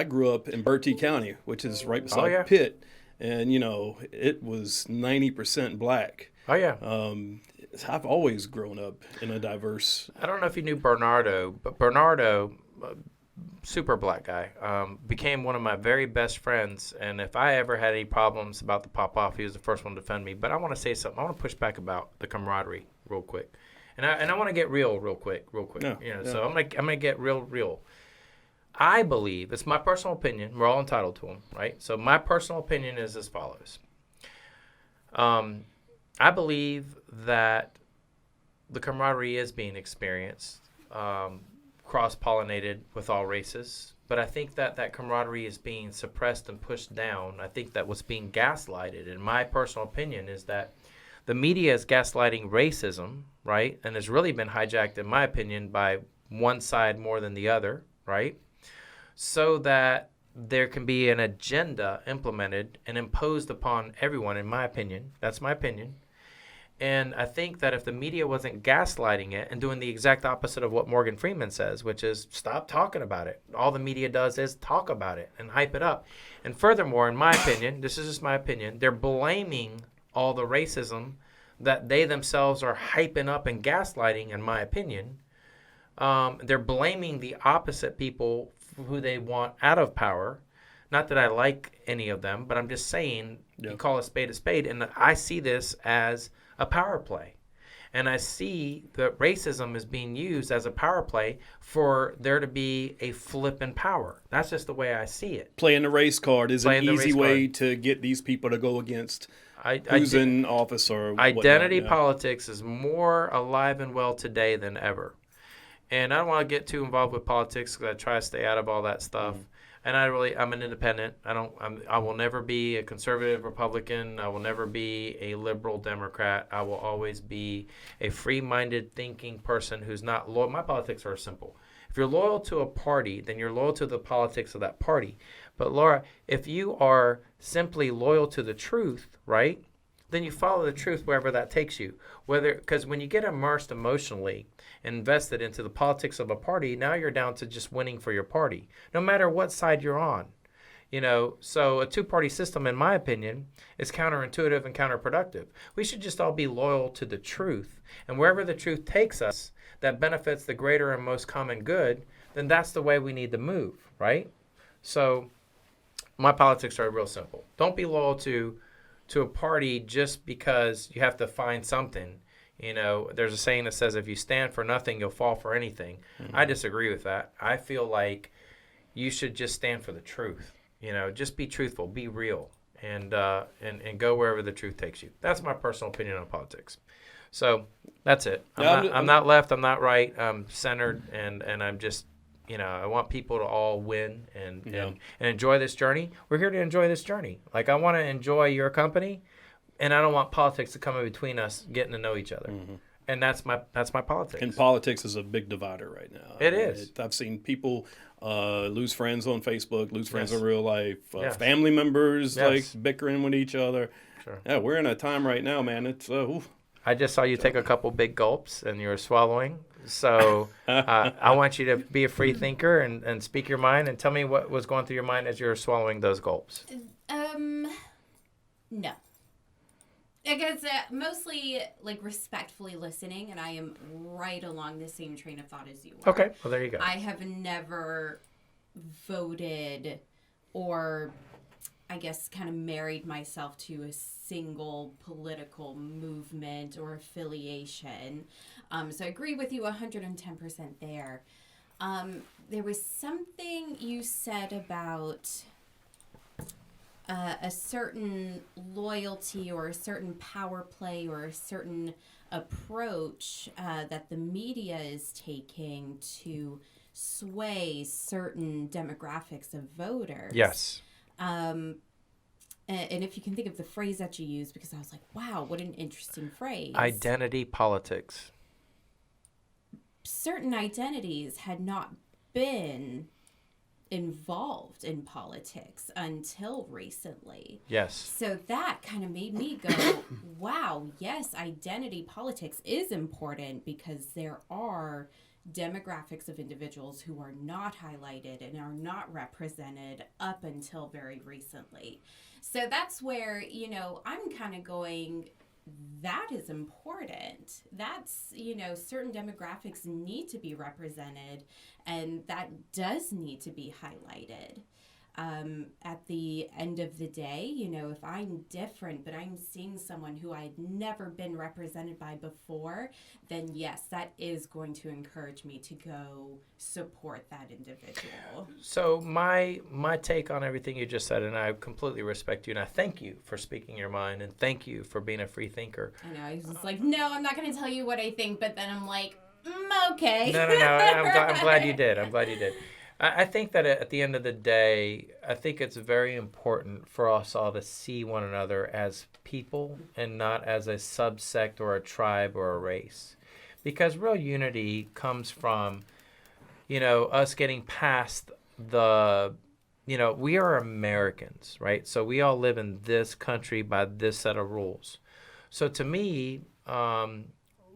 grew up in Bertie County, which is right beside Pitt, and you know it was 90% black. Oh yeah. I've always grown up in a diverse. I don't know if you knew Bernardo, but Bernardo, super black guy, became one of my very best friends. And if I ever had any problems about the pop off, he was the first one to defend me. But I want to say something. I want to push back about the camaraderie real quick, and I want to get real quick. Yeah, you know, yeah. so I'm gonna get real. I believe it's my personal opinion. We're all entitled to them, right? So my personal opinion is as follows. I believe that the camaraderie is being experienced, cross-pollinated with all races. But I think that camaraderie is being suppressed and pushed down. I think that what's being gaslighted, in my personal opinion, is that the media is gaslighting racism, right? And has really been hijacked, in my opinion, by one side more than the other, right? So that there can be an agenda implemented and imposed upon everyone, in my opinion. That's my opinion. And I think that if the media wasn't gaslighting it and doing the exact opposite of what Morgan Freeman says, which is stop talking about it. All the media does is talk about it and hype it up. And furthermore, in my opinion, this is just my opinion, they're blaming all the racism that they themselves are hyping up and gaslighting, in my opinion. They're blaming the opposite people who they want out of power. Not that I like any of them, but I'm just saying you call a spade, and I see this as a power play. And I see that racism is being used as a power play for there to be a flip in power. That's just the way I see it. Playing the race card is an easy way to get these people to go against who's in office or identity whatnot, politics is more alive and well today than ever. And I don't want to get too involved with politics because I try to stay out of all that stuff. And I'm an independent. I will never be a conservative Republican. I will never be a liberal Democrat. I will always be a free-minded thinking person who's not loyal. My politics are simple. If you're loyal to a party, then you're loyal to the politics of that party. But Laura, if you are simply loyal to the truth, right, then you follow the truth wherever that takes you. Because when you get immersed emotionally and invested into the politics of a party, now you're down to just winning for your party, no matter what side you're on. You know, so a two-party system, in my opinion, is counterintuitive and counterproductive. We should just all be loyal to the truth. And wherever the truth takes us that benefits the greater and most common good, then that's the way we need to move, right? So my politics are real simple. Don't be loyal to a party just because you have to find something. You know, there's a saying that says if you stand for nothing, you'll fall for anything. Mm-hmm. I disagree with that. I feel like you should just stand for the truth. You know, just be truthful, be real. and go wherever the truth takes you. That's my personal opinion on politics. So that's it. I'm not left. I'm not right. I'm centered, and I'm just, I want people to all win and enjoy this journey. We're here to enjoy this journey. Like, I want to enjoy your company, and I don't want politics to come in between us getting to know each other. Mm-hmm. And that's my politics. And politics is a big divider right now. It is. I've seen people lose friends on Facebook, lose friends in real life, family members like bickering with each other. Sure. Yeah, we're in a time right now, man. It's I just saw you take a couple big gulps and you were swallowing. So I want you to be a free thinker and speak your mind and tell me what was going through your mind as you were swallowing those gulps. No. I guess mostly like respectfully listening, and I am right along the same train of thought as you are. Okay, well, there you go. I have never voted or, I guess, kind of married myself to a single political movement or affiliation. So I agree with you 110% there. There was something you said about a certain loyalty or a certain power play or a certain approach that the media is taking to sway certain demographics of voters. Yes. And if you can think of the phrase that you used, because I was like, wow, what an interesting phrase. Identity politics. Certain identities had not been involved in politics until recently. Yes. So that kind of made me go, wow, yes, identity politics is important because there are demographics of individuals who are not highlighted and are not represented up until very recently. So that's where, I'm kind of going, that is important. That's, certain demographics need to be represented, and that does need to be highlighted. At the end of the day, if I'm different, but I'm seeing someone who I'd never been represented by before, then yes, that is going to encourage me to go support that individual. So my take on everything you just said, and I completely respect you, and I thank you for speaking your mind, and thank you for being a free thinker. I know, I was just like, no, I'm not going to tell you what I think, but then I'm like, okay. No, I'm glad you did. I think that at the end of the day, I think it's very important for us all to see one another as people and not as a subsect or a tribe or a race. Because real unity comes from, us getting past the, we are Americans, right? So we all live in this country by this set of rules. So to me,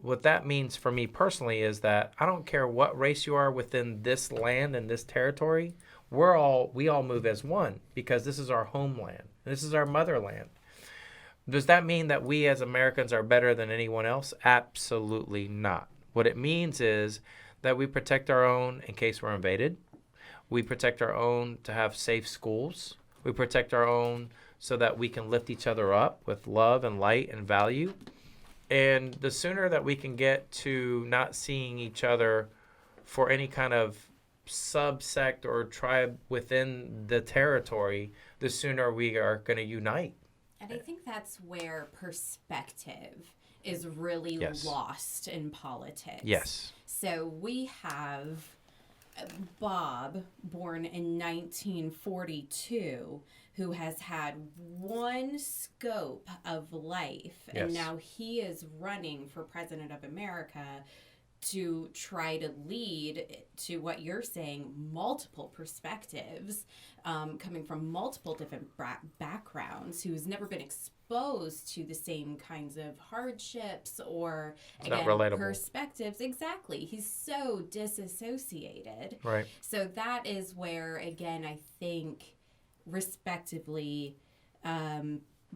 what that means for me personally is that I don't care what race you are within this land and this territory. We all move as one because this is our homeland. This is our motherland. Does that mean that we as Americans are better than anyone else? Absolutely not. What it means is that we protect our own in case we're invaded. We protect our own to have safe schools. We protect our own so that we can lift each other up with love and light and value. And the sooner that we can get to not seeing each other for any kind of subsect or tribe within the territory, the sooner we are going to unite. And I think that's where perspective is really lost in politics. Yes. So we have Bob, born in 1942, who has had one scope of life, and now he is running for president of America to try to lead to what you're saying, multiple perspectives, coming from multiple different backgrounds, who's never been exposed to the same kinds of hardships or, again, perspectives. Exactly. He's so disassociated. Right. So that is where, again, I think respectively,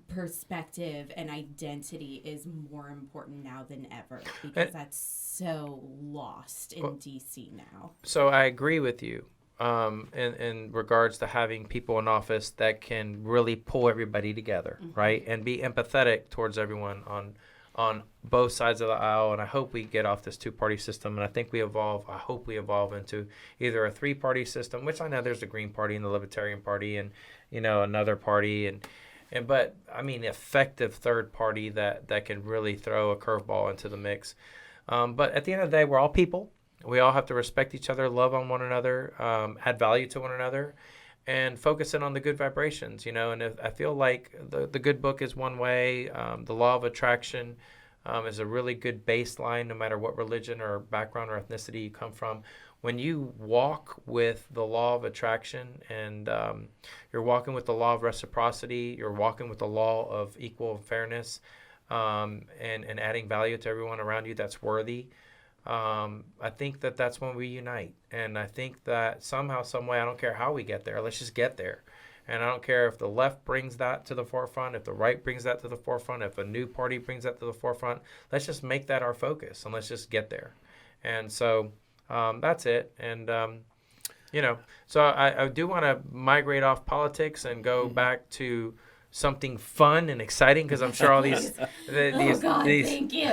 perspective and identity is more important now than ever because that's so lost in DC now. So I agree with you in regards to having people in office that can really pull everybody together, right? And be empathetic towards everyone on both sides of the aisle. And I hope we get off this two-party system. And I hope we evolve into either a three-party system, which I know there's the Green Party and the Libertarian Party and, another party. And But I mean, effective third party that can really throw a curveball into the mix. But at the end of the day, we're all people. We all have to respect each other, love on one another, add value to one another, and focus in on the good vibrations, And I feel like the good book is one way. The law of attraction is a really good baseline, no matter what religion or background or ethnicity you come from. When you walk with the law of attraction and you're walking with the law of reciprocity, you're walking with the law of equal fairness, and adding value to everyone around you that's worthy, I think that's when we unite. And I think that somehow, some way, I don't care how we get there, let's just get there. And I don't care if the left brings that to the forefront, if the right brings that to the forefront, if a new party brings that to the forefront. Let's just make that our focus, and let's just get there. And so that's it. And, so I do want to migrate off politics and go back to something fun and exciting, because I'm sure all these... Thank you.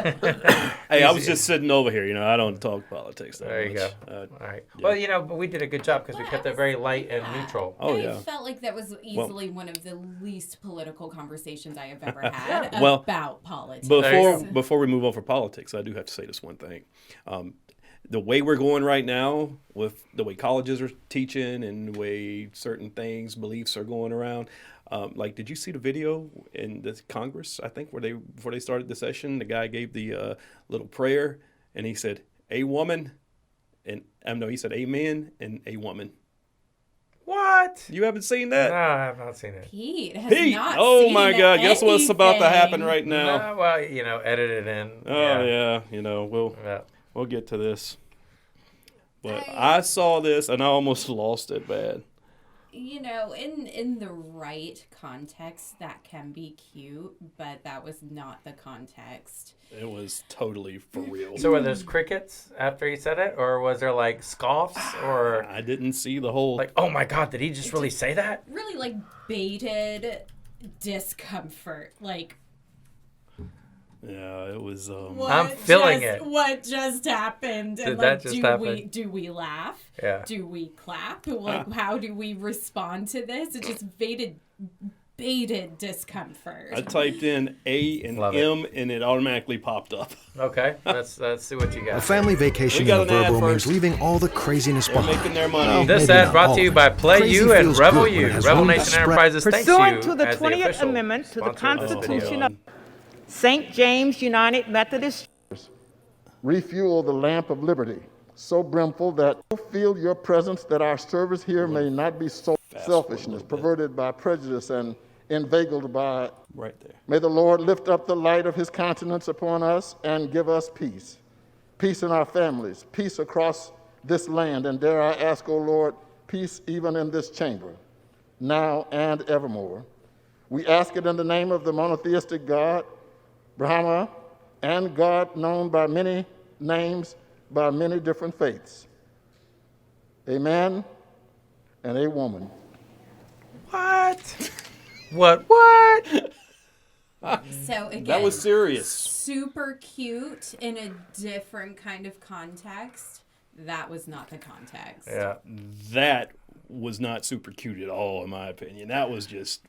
Hey, I was just sitting over here. I don't talk politics that There you much. go. All right. Yeah. Well, but we did a good job because we kept it very light and neutral. Oh, I yeah. felt like that was easily one of the least political conversations I have ever had Well, about politics. Before we move on for politics, I do have to say this one thing. The way we're going right now, with the way colleges are teaching and the way certain things, beliefs are going around, did you see the video in the Congress, I think, before they started the session, the guy gave the little prayer, and he said, "A woman," and he said, "Amen," and "A woman." What? You haven't seen that? No, I have not seen it. Pete has not oh seen my God! Guess what's about to happen anything. right now? No, well, edit it in. Oh yeah, we'll get to this. But I saw this and I almost lost it bad. In the right context, that can be cute, but that was not the context. It was totally for real. So were there crickets after he said it, or was there scoffs, or I didn't see the whole oh my God, did he just really say that? Really baited discomfort, Yeah, it was. I'm feeling it. What just happened? Did that just happen? Do we laugh? Yeah. Do we clap? How do we respond to this? It just baited discomfort. I typed in A and Love M and it automatically popped up. Okay, let's see what you got. A family vacation We in got a an ad Verbo means first. leaving all the craziness They're behind. making their money. Well, This maybe ad not brought all to you of by it. Crazy PlayU and feels good when RevelU. it has room to RevelNation spread. Enterprises thanks you Pursuant to the as 20th official Amendment to the sponsor of this video. Constitution of St. James United Methodist Refuel the lamp of liberty, so brimful that feel your presence, that our service here may not be so selfishness, perverted by prejudice and inveigled by. Right there. May the Lord lift up the light of his countenance upon us and give us peace. Peace in our families, peace across this land, and dare I ask, O Lord, peace even in this chamber, now and evermore. We ask it in the name of the monotheistic God, Brahma, and God known by many names, by many different faiths. A man and a woman. What? What? So again, That was serious. Super cute in a different kind of context. That was not the context. Yeah. That was not super cute at all, in my opinion. That was just.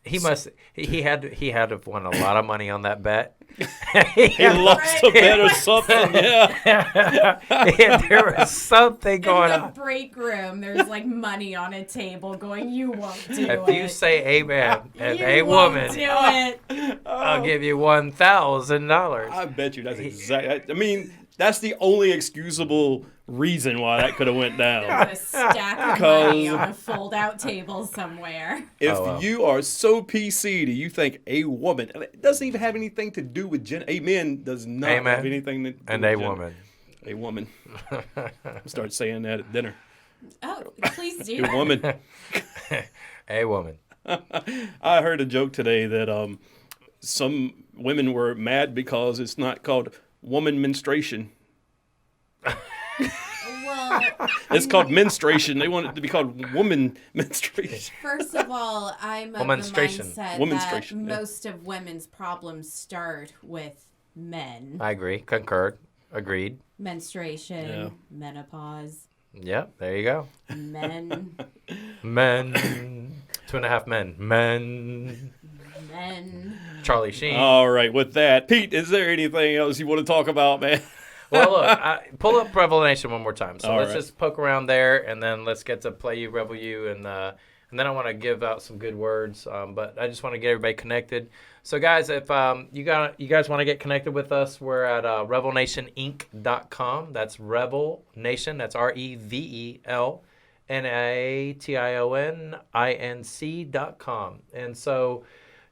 He had to have won a lot of money on that bet. He lost a bet or something. Yeah. There was something going in the on. break room, there's money on a table going, you won't do it. If you say amen and you a won't woman, do it. I'll give you $1,000. I bet you that's exactly. I mean, that's the only excusable reason why that could have went down. There's a stack of money on a fold-out table somewhere. If you are so PC, do you think a woman? It doesn't even have anything to do with gender. Amen does not Amen. have anything to do And with a gender. woman. A woman. Start saying that at dinner. Oh, please do. A woman. A woman. I heard a joke today that some women were mad because it's not called woman menstruation. Well, It's called menstruation. They want it to be called woman menstruation. first of all, I'm of the Womanstration. mindset that Womanstration, yeah. most of women's problems start with men. I agree. Concurred. Agreed. Menstruation, Yeah. menopause, Yep. There you go. men. Men. 2.5 Men. Men. Men. Charlie Sheen. All right, with that, Pete, is there anything else you want to talk about, man? Well, look, pull up RevelNation one more time. So All let's right. just poke around there, and then let's get to PlayU, RevelU, and then I want to give out some good words. But I just want to get everybody connected. So, guys, if you guys want to get connected with us, we're at RevelNationInc.com. That's RevelNation. That's RevelNationInc.com. And so,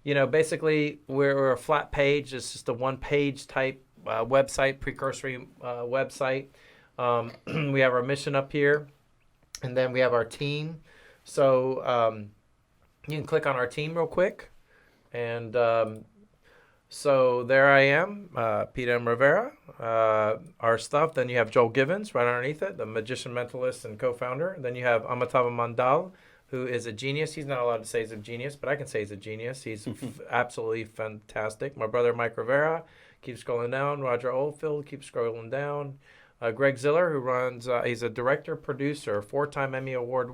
basically, we're a flat page. It's just a one-page type website, precursory website. We have our mission up here, and then we have our team. So you can click on our team real quick. And so there I am, Pete Rivera, our stuff. Then you have Joel Givens right underneath it, the magician, mentalist, and co-founder. Then you have Amitabh Mandal, who is a genius. He's not allowed to say he's a genius, but I can say he's a genius. He's absolutely fantastic. My brother, Mike Rivera, keeps scrolling down. Roger Oldfield keeps scrolling down. Greg Ziller, who runs, he's a director, producer, 4-time Emmy Award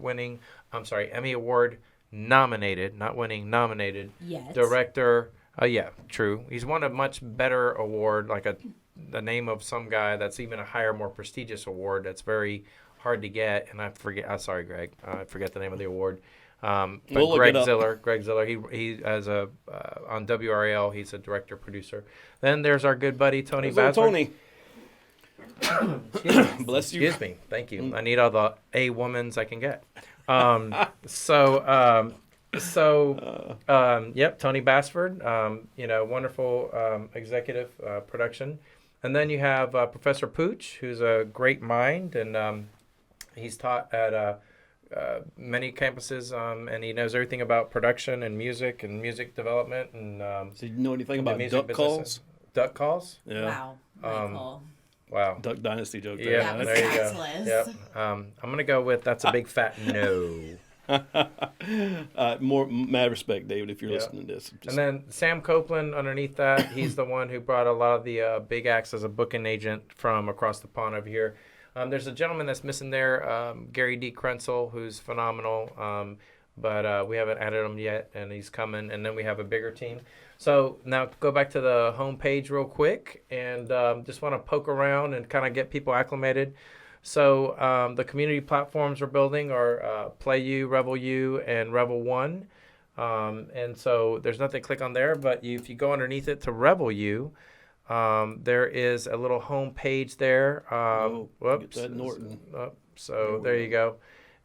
nominated, not winning, nominated. Yes. Director. Yeah, true. He's won a much better award, like the name of some guy that's even a higher, more prestigious award that's very hard to get. And I forget. Sorry, Greg. I forget the name of the award. But We'll Greg Ziller, he as a on WRAL, he's a director producer. Then there's our good buddy Tony Basford. Tony. Bless you. Excuse me. Thank you. I need all the A-womans I can get. Yep, Tony Basford, wonderful executive production. And then you have Professor Pooch, who's a great mind, and he's taught at many campuses, and he knows everything about production and music development. And So you know anything about music duck business. calls? Duck calls? Yeah. Wow. Michael. Wow. Duck Dynasty joke. Yeah, That was there you priceless. go. Yep. I'm going to go with that's a big fat no. More mad respect, David, if you're Yeah. listening to this. And then Sam Copeland underneath that, he's the one who brought a lot of the big acts as a booking agent from across the pond over here. There's a gentleman that's missing there, Gary D. Krenzel, who's phenomenal, but we haven't added him yet, and he's coming. And then we have a bigger team. So now go back to the home page real quick, and just want to poke around and kind of get people acclimated. So the community platforms we're building are PlayU, RevelU, and RevelOne. And so there's nothing to click on there, but if you go underneath it to RevelU, there is a little home page there. Whoops. Get that Norton. So there you go.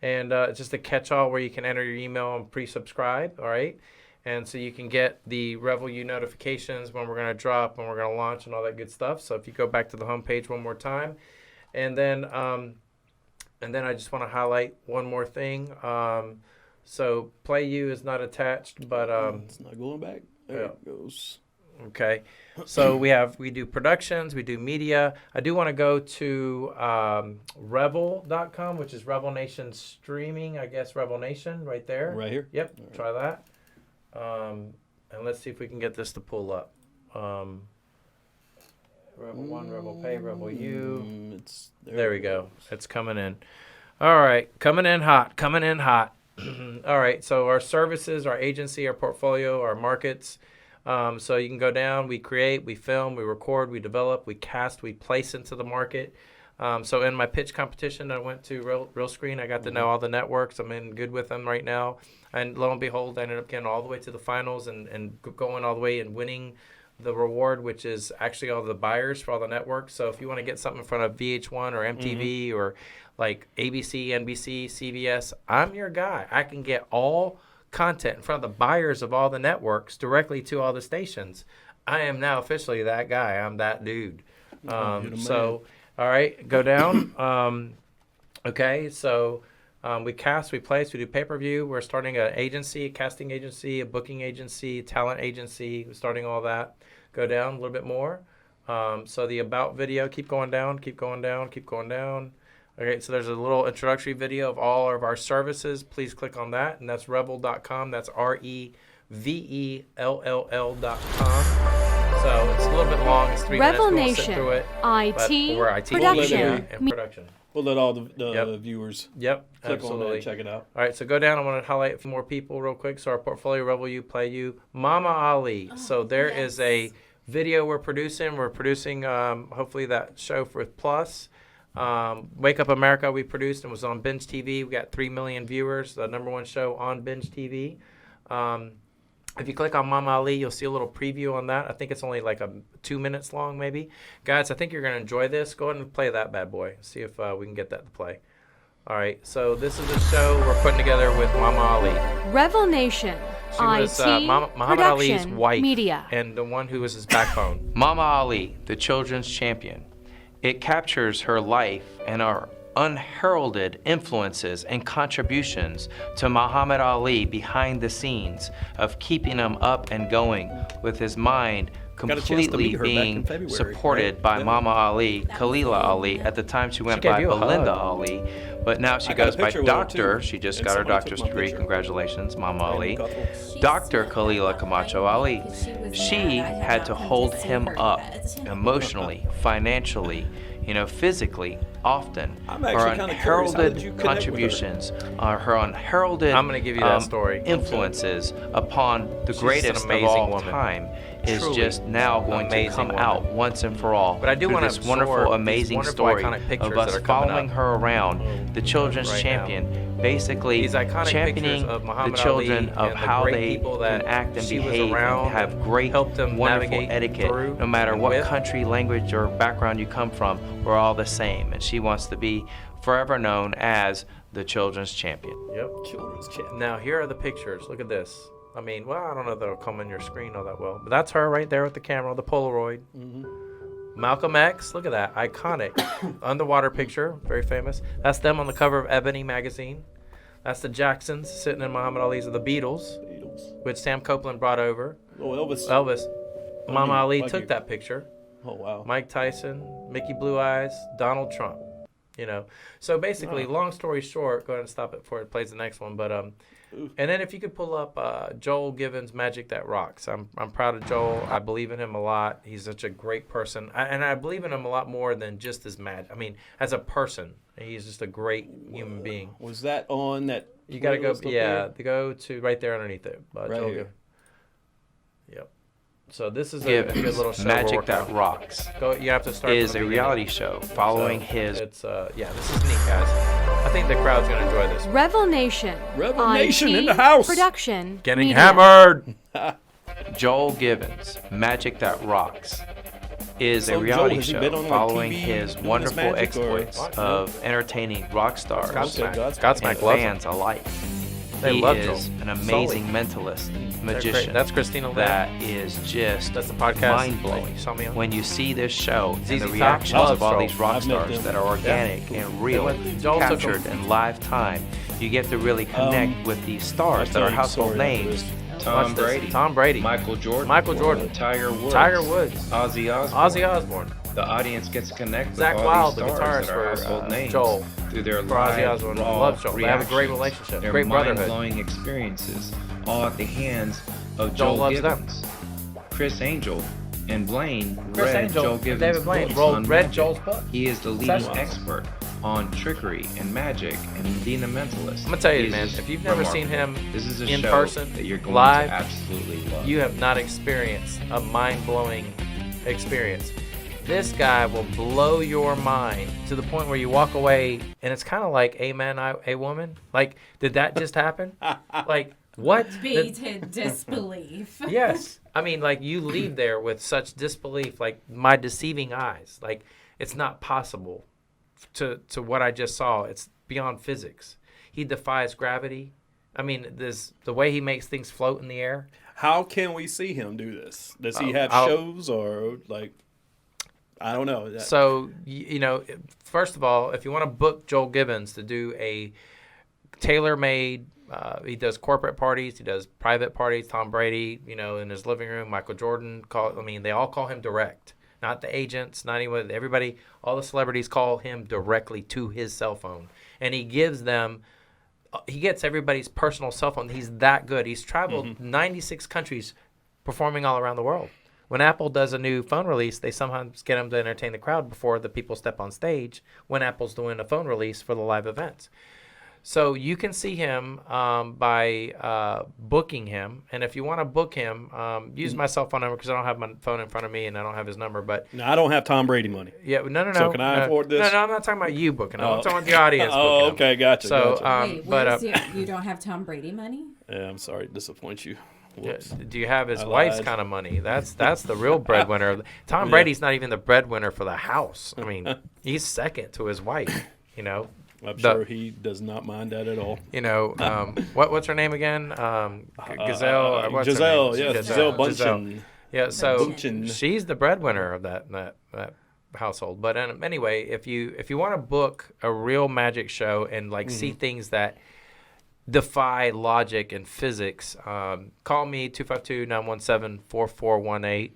And it's just a catch-all where you can enter your email and pre-subscribe, all right? And so you can get the RevelU notifications when we're going to drop, when we're going to launch, and all that good stuff. So if you go back to the home page one more time. And then I just want to highlight one more thing. So PlayU is not attached, but it's not going back. There it goes. Okay. So we do productions, we do media. I do want to go to Revel.com, which is RevelNation streaming, I guess RevelNation right there. Right here? Yep. Right. Try that. And let's see if we can get this to pull up. RevelOne, RevelPay, RevelU. There we go. It's coming in. All right. Coming in hot. All right. So our services, our agency, our portfolio, our markets. So you can go down. We create, we film, we record, we develop, we cast, we place into the market. So in my pitch competition, I went to Real Screen. I got to know all the networks. I'm in good with them right now. And lo and behold, I ended up getting all the way to the finals and going all the way and winning the reward, which is actually all the buyers for all the networks. So if you want to get something in front of VH1 or MTV or like ABC, NBC, CBS, I'm your guy. I can get all content in front of the buyers of all the networks directly to all the stations. I am now officially that guy. I'm that dude. So, all right, go down. Okay, so we cast, we place, we do pay-per-view. We're starting an agency, a casting agency, a booking agency, talent agency. We're starting all that. Go down a little bit more. So the about video, keep going down. Okay, so there's a little introductory video of all of our services. Please click on that, and that's revel.com. That's RevelL.com. So it's a little bit long. It's 3 minutes. We won't sit through it. RevelNation But we're IT Production. media and production. We'll let all the Yep. viewers Yep, click on that absolutely. and check it out. All right, so go down. I want to highlight a few more people real quick. So our portfolio, RevelU, PlayU, Mama Ali. So there is a video we're producing. We're producing hopefully that show for Plus. Wake Up America we produced and was on Binge TV. We got 3 million viewers, the #1 show on Binge TV. If you click on Mama Ali, you'll see a little preview on that. I think it's only like 2 minutes long, maybe. Guys, I think you're going to enjoy this. Go ahead and play that bad boy. See if we can get that to play. All right, so this is a show we're putting together with Mama Ali. RevelNation, She was IT, Muhammad Ali's production, wife media. and the one who was his backbone. Mama Ali, the children's champion. It captures her life and her unheralded influences and contributions to Muhammad Ali behind the scenes of keeping him up and going with his mind completely being supported by Mama Ali, Khalila Ali. At the time she went by Belinda Ali, but now she goes by Doctor. She just got her doctor's degree. Congratulations, Mama Ali. Dr. Khalila Camacho Ali. She had to hold him up emotionally, financially, physically, often. Her unheralded contributions, her unheralded I'm gonna give you that story. Influences upon the greatest of all time is just now going to come out once and for all. But I do want this wonderful, amazing story of us following her around, the children's champion, basically championing the children of how they can act and behave and have great, wonderful etiquette. No matter what country, language, or background you come from, we're all the same. And she wants to be forever known as the children's champion. Yep, children's champion. Now here are the pictures. Look at this. I mean, well, I don't know if that'll come on your screen all that well, but that's her right there with the camera, the Polaroid. Malcolm X, look at that, iconic underwater picture, very famous. That's them on the cover of Ebony magazine. That's the Jacksons sitting in Muhammad Ali's of the Beatles, which Sam Copeland brought over. Oh, Elvis. Mama Ali took that picture. Oh, wow. Mike Tyson, Mickey Blue Eyes, Donald Trump. So basically, long story short, go ahead and stop it before it plays the next one. But and then if you could pull up Joel Given's Magic That Rocks. I'm proud of Joel. I believe in him a lot. He's such a great person, and I believe in him a lot more than just his magic. I mean, as a person, he's just a great human being. Was that on that? You got to go. Yeah, to go to right there underneath it. Right Joel here. Given. Yep. So this is a good little show. Magic That Rocks. You have to start. Is a reality show following his. It's this is neat, guys. I think the crowd's gonna enjoy this. RevelNation, RevelNation IT, in the house. Production, Getting media. hammered. Joel Given's Magic That Rocks is a reality Joel, has he show been on, like, following TV his doing wonderful his magic, exploits or- of entertaining rock stars Godsmack and fans alike. He love is Joel. an amazing mentalist, magician. That's Christina Lamb. That is just That's the podcast mind blowing. you saw me on. When you see this show and ZZ the Top reactions loves of all Joel. these rock I've met stars them. that are organic and real, Joel took captured them. in live time, you get to really connect with these stars that tell are you a household story after names. this. Tom Brady. Michael Jordan. Michael Jordan. Tiger Woods. Ozzy Osbourne. The audience gets to connect Zach with all Wilde, these the stars guitarist that are for, household names Joel. through their For Ozzy live, Osbourne. raw Love Joel. They have a great reactions, relationship. their Great brotherhood. mind-blowing experiences, all at the hands of Joel Joel loves them. Gibbons. Chris Angel and Blaine Chris read Angel Joel and Gibbons' David Blaine books read on magic. Joel's book. He is the leading Sessions. expert on trickery and magic and being a mentalist. I'm gonna tell you, He is man, just if you've never seen remarkable. him This is a in show person, that you're going live, to absolutely love. you have not experienced a mind-blowing experience. This guy will blow your mind to the point where you walk away and it's kind of like, a man, a woman. Like, did that just happen? Like, what? Bated disbelief. Yes. I mean, like, you leave there with such disbelief, like, my deceiving eyes. Like, it's not possible to what I just saw. It's beyond physics. He defies gravity. I mean, the way he makes things float in the air. How can we see him do this? Does he have shows or, like, I don't know. So, first of all, if you want to book Joel Gibbons to do a tailor-made, he does corporate parties, he does private parties, Tom Brady, in his living room, Michael Jordan, they all call him direct. Not the agents, not anyone, everybody, all the celebrities call him directly to his cell phone. And he gets everybody's personal cell phone. He's that good. He's traveled 96 countries performing all around the world. When Apple does a new phone release, they sometimes get them to entertain the crowd before the people step on stage when Apple's doing a phone release for the live events. So you can see him by booking him. And if you want to book him, use my cell phone number because I don't have my phone in front of me and I don't have his number. But No, I don't have Tom Brady money. yeah, no. So can I afford this? No, I'm not talking about you booking him. I'm talking about the audience booking Oh, him. okay, gotcha. So, gotcha. Wait, but you don't have Tom Brady money? Yeah, I'm sorry to disappoint you. Whoops. do you have his I wife's lied. kind of money? That's the real breadwinner. Tom Brady's not even the breadwinner for the house. I mean, he's second to his wife. You know. I'm sure he does not mind that at all. You know, what's her name again? Gazelle. What's her Giselle, name? yes, Giselle Bundchen. Yeah, so Bundchen. she's the breadwinner of that household. But anyway, if you want to book a real magic show and like see things that defy logic and physics, call me 252-917-4418,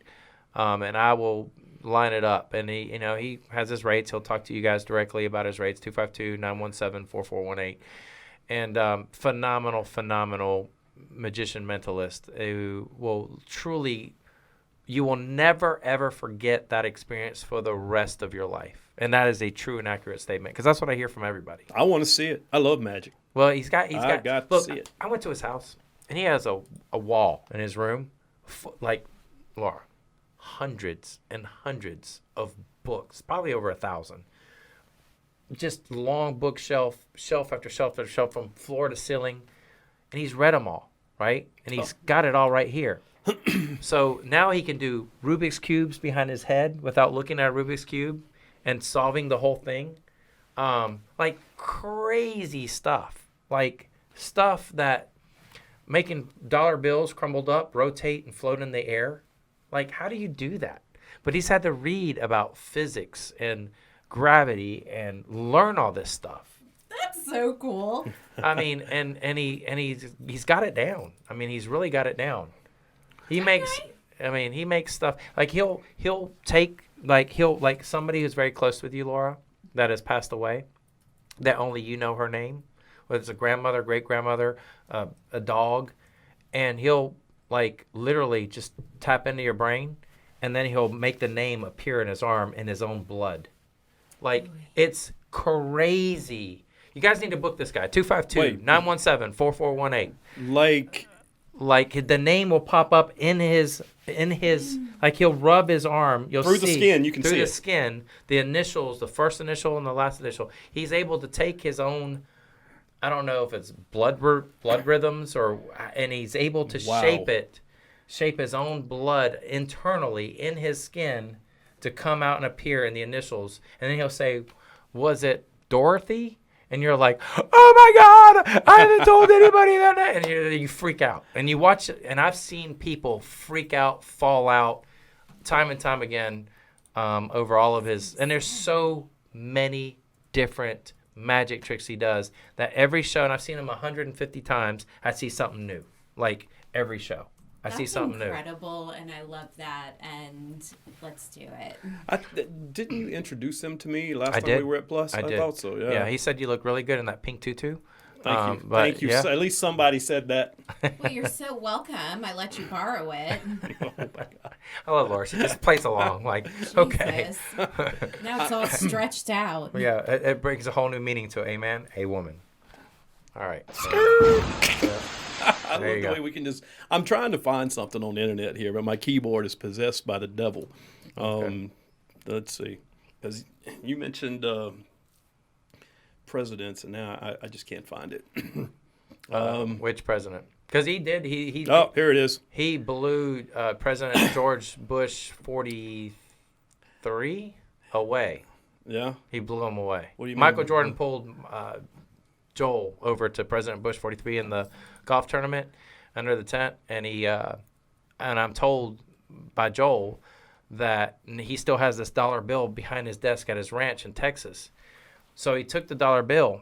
and I will line it up. And he has his rates. He'll talk to you guys directly about his rates. 252-917-4418, and phenomenal magician mentalist who will truly, you will never ever forget that experience for the rest of your life. And that is a true and accurate statement because that's what I hear from everybody. I want to see it. I love magic. Well, he's got got to look, see it. I went to his house and he has a wall in his room, like Laura, hundreds and hundreds of books, probably over 1,000. Just long bookshelf, shelf after shelf after shelf from floor to ceiling, and he's read them all, right? And he's got it all right here. So now he can do Rubik's Cubes behind his head without looking at a Rubik's Cube and solving the whole thing. Like crazy stuff. Like stuff that making dollar bills crumbled up, rotate, and float in the air. Like, how do you do that? But he's had to read about physics and gravity and learn all this stuff. That's so cool. I mean, and he's got it down. I mean, he's really got it down. He makes stuff like he'll take like somebody who's very close with you, Laura, that has passed away, that only you know her name, whether it's a grandmother, great grandmother, a dog, and he'll like literally just tap into your brain, and then he'll make the name appear in his arm in his own blood. Like, it's crazy. You guys need to book this guy. 252-917-4418. Like the name will pop up in his like he'll rub his arm. You'll through see the skin. You can see through the it. skin, the initials, the first initial and the last initial. He's able to take his own, I don't know if it's blood rhythms and he's able to shape his own blood internally in his skin to come out and appear in the initials. And then he'll say, "Was it Dorothy?" And you're like, "Oh my God, I haven't told anybody that." And you freak out. And you watch it, and I've seen people freak out, fall out, time and time again, over all of his. And there's so many different magic tricks he does that every show, and I've seen him 150 times, I see something new. Like every show, I see something new. That's incredible, and I love that. And let's do it. Didn't you introduce him to me last time did. we were at Plus? I did. thought so. Yeah. Yeah, he said you look really good in that pink tutu. Thank you. But, Thank you. yeah. So at least somebody said that. Well, you're so welcome. I let you borrow it. Oh my God. I love Laura. She just plays along. Like, okay. Jesus. Now it's all stretched out. Yeah, it brings a whole new meaning to a man, a woman. All right. I love the way we can just. I'm trying to find something on the internet here, but my keyboard is possessed by the devil. Let's see, because you mentioned presidents, and now I just can't find it. Which president? Because he did. He. Oh, here it is. He blew President George Bush 43 away. Yeah. He blew him away. What do you mean? Michael Jordan pulled Joel over to President Bush 43 in the golf tournament under the tent, and and I'm told by Joel that he still has this dollar bill behind his desk at his ranch in Texas. So he took the dollar bill.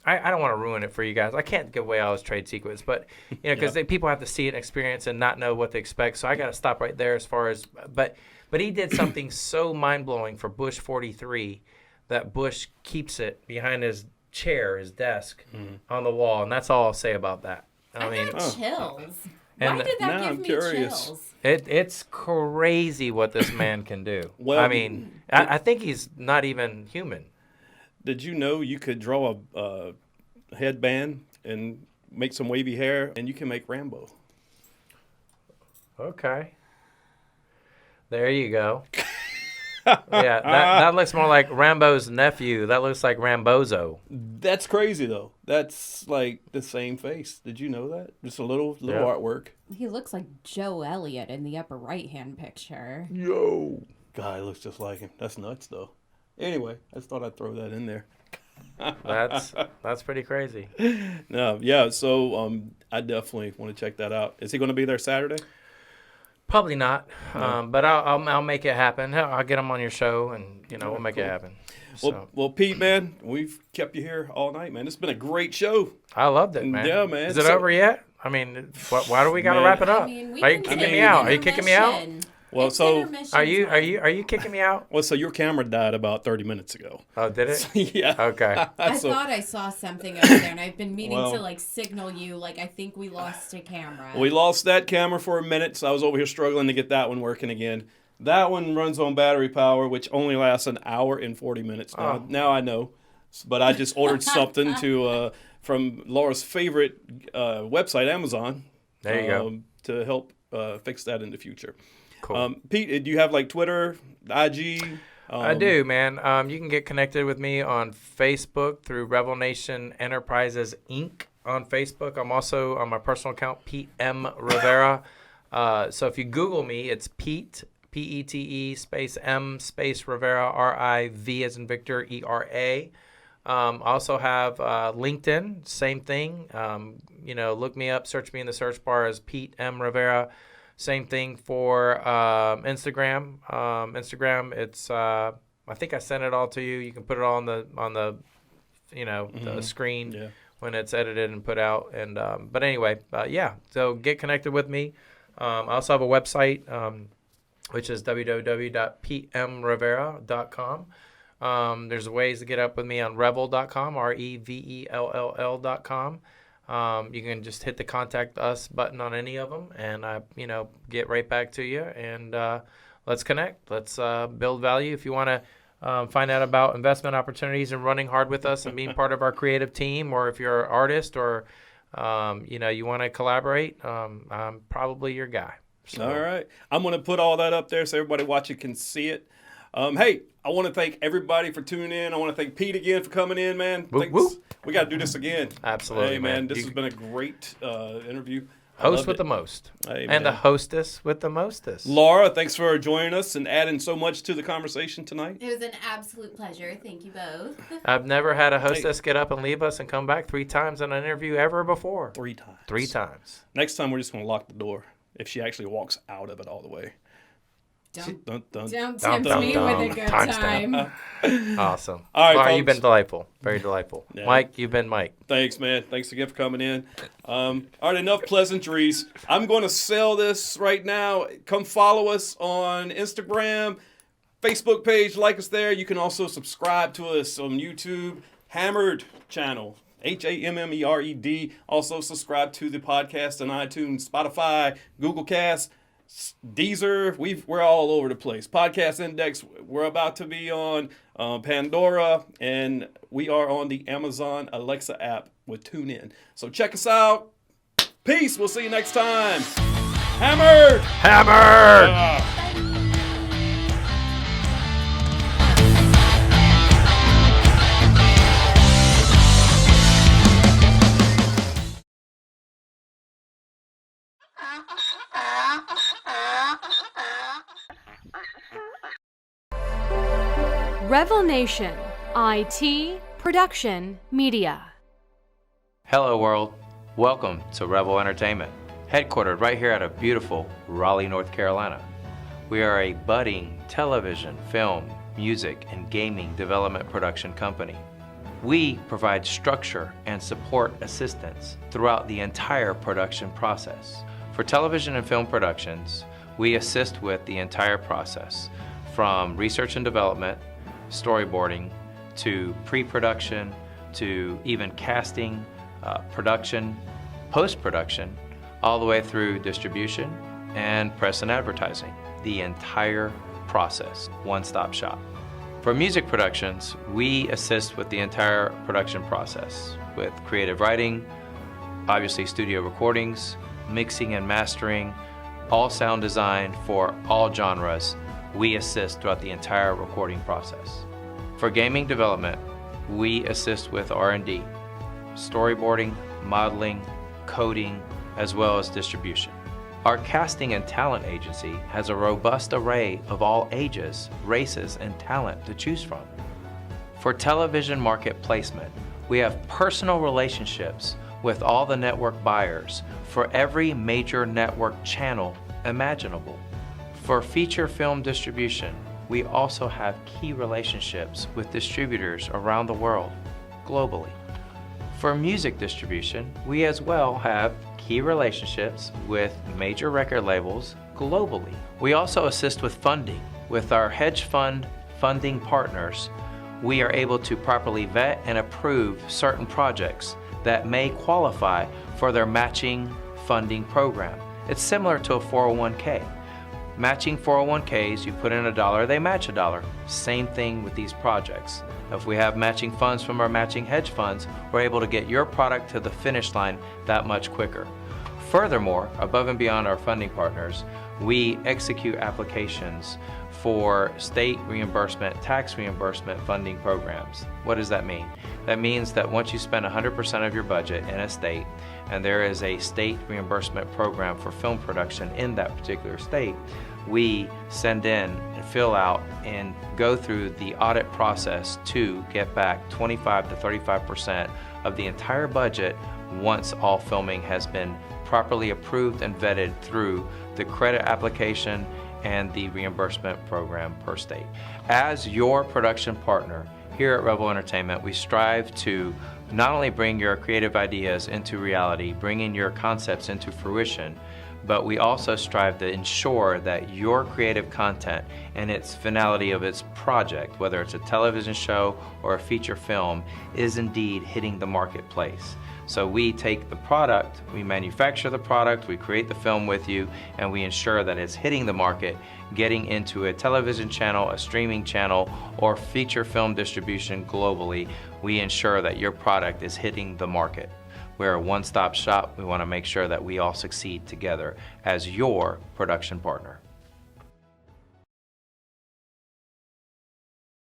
I don't want to ruin it for you guys. I can't give away all his trade secrets, but because people have to see it and experience and not know what to expect. So I got to stop right there as far as. But he did something so mind blowing for Bush 43 that Bush keeps it behind his chair, his desk, on the wall, and that's all I'll say about that. I got chills. And Why did that now give I'm me curious. chills? it's crazy what this man can do. Well, I mean, I think he's not even human. Did you know you could draw a headband and make some wavy hair, and you can make Rambo? Okay. There you go. Yeah, that looks more like Rambo's nephew. That looks like Rambozo. That's crazy, though. That's like the same face. Did you know that? Just a little artwork. He looks like Joe Elliott in the upper right-hand picture. Yo. Guy looks just like him. That's nuts, though. Anyway, I just thought I'd throw that in there. That's pretty crazy. No, yeah. So I definitely want to check that out. Is he going to be there Saturday? Probably not, No. but I'll make it happen. I'll get him on your show, and we'll make it happen. So. Well, Pete, man, we've kept you here all night, man. It's been a great show. I loved it, man. Yeah, man. Is it over yet? I mean, why do we got to wrap it up? I mean, Are you kicking me out? Are you kicking me out? Well, so are you kicking me out? Well, so your camera died about 30 minutes ago. Oh, did it? Yeah. Okay. I thought I saw something over there, and I've been meaning to like signal you. Like, I think we lost a camera. We lost that camera for a minute, so I was over here struggling to get that one working again. That one runs on battery power, which only lasts an hour and 40 minutes. Now I know, but I just ordered something from Laura's favorite website, Amazon. There you go. To help fix that in the future. Cool. Pete, do you have like Twitter, IG? I do, man. You can get connected with me on Facebook through RevelNation Enterprises Inc. on Facebook. I'm also on my personal account, Pete M. Rivera. So if you Google me, it's Pete, P-E-T-E, space M, space Rivera, R-I-V as in Victor, E-R-A. I also have LinkedIn, same thing. Look me up, search me in the search bar as Pete M. Rivera. Same thing for Instagram. Instagram, it's I think I sent it all to you. You can put it all on the the screen when it's edited and put out. And but anyway, yeah. So get connected with me. I also have a website, which is www.pmrivera.com. There's ways to get up with me on revel.com, REVELL.com. You can just hit the contact us button on any of them, and I, get right back to you. And let's connect. Let's build value. If you want to find out about investment opportunities and running hard with us and being part of our creative team, or if you're an artist or you want to collaborate, I'm probably your guy. So. All right, I'm going to put all that up there so everybody watching can see it. Hey, I want to thank everybody for tuning in. I want to thank Pete again for coming in, man. Whoop, whoop. We got to do this again. Absolutely, hey, man. This has been a great interview. Host with the most. Hey, and the hostess with the mostest. Laura, thanks for joining us and adding so much to the conversation tonight. It was an absolute pleasure. Thank you both. I've never had a hostess get up and leave us and come back 3 times in an interview ever before. 3 times. 3 times. Next time, we're just going to lock the door if she actually walks out of it all the way. Don't tempt me with a good time. Awesome. All right, Laura, folks. you've been delightful. Very delightful. Yeah. Mike, you've been Mike. Thanks, man. Thanks again for coming in. All right, enough pleasantries. I'm going to sell this right now. Come follow us on Instagram, Facebook page. Like us there. You can also subscribe to us on YouTube. Hammered channel. HAMMERED. Also subscribe to the podcast on iTunes, Spotify, Google Cast, Deezer. We're all over the place. Podcast Index. We're about to be on Pandora, and we are on the Amazon Alexa app with TuneIn. So check us out. Peace. We'll see you next time. Hammered. Hammered. RevelNation IT Production Media. Hello, world. Welcome to Revel Entertainment, headquartered right here out of beautiful Raleigh, North Carolina. We are a budding television, film, music, and gaming development production company. We provide structure and support assistance throughout the entire production process. For television and film productions, we assist with the entire process, from research and development, storyboarding, to pre-production, to even casting, production, post-production, all the way through distribution and press and advertising. The entire process, one-stop shop. For music productions, we assist with the entire production process with creative writing, obviously studio recordings, mixing and mastering, all sound design for all genres. We assist throughout the entire recording process. For gaming development, we assist with R&D, storyboarding, modeling, coding, as well as distribution. Our casting and talent agency has a robust array of all ages, races, and talent to choose from. For television market placement, we have personal relationships with all the network buyers for every major network channel imaginable. For feature film distribution, we also have key relationships with distributors around the world, globally. For music distribution, we as well have key relationships with major record labels globally. We also assist with funding. With our hedge fund funding partners, we are able to properly vet and approve certain projects that may qualify for their matching funding program. It's similar to a 401k. Matching 401ks, you put in $1, they match $1. Same thing with these projects. If we have matching funds from our matching hedge funds, we're able to get your product to the finish line that much quicker. Furthermore, above and beyond our funding partners, we execute applications for state reimbursement, tax reimbursement funding programs. What does that mean? That means that once you spend 100% of your budget in a state, and there is a state reimbursement program for film production in that particular state, we send in and fill out and go through the audit process to get back 25 to 35% of the entire budget once all filming has been properly approved and vetted through the credit application and the reimbursement program per state. As your production partner here at Revel Entertainment, we strive to not only bring your creative ideas into reality, bringing your concepts into fruition, but we also strive to ensure that your creative content and its finality of its project, whether it's a television show or a feature film, is indeed hitting the marketplace. So we take the product, we manufacture the product, we create the film with you, and we ensure that it's hitting the market, getting into a television channel, a streaming channel, or feature film distribution globally. We ensure that your product is hitting the market. We're a one-stop shop. We want to make sure that we all succeed together as your production partner.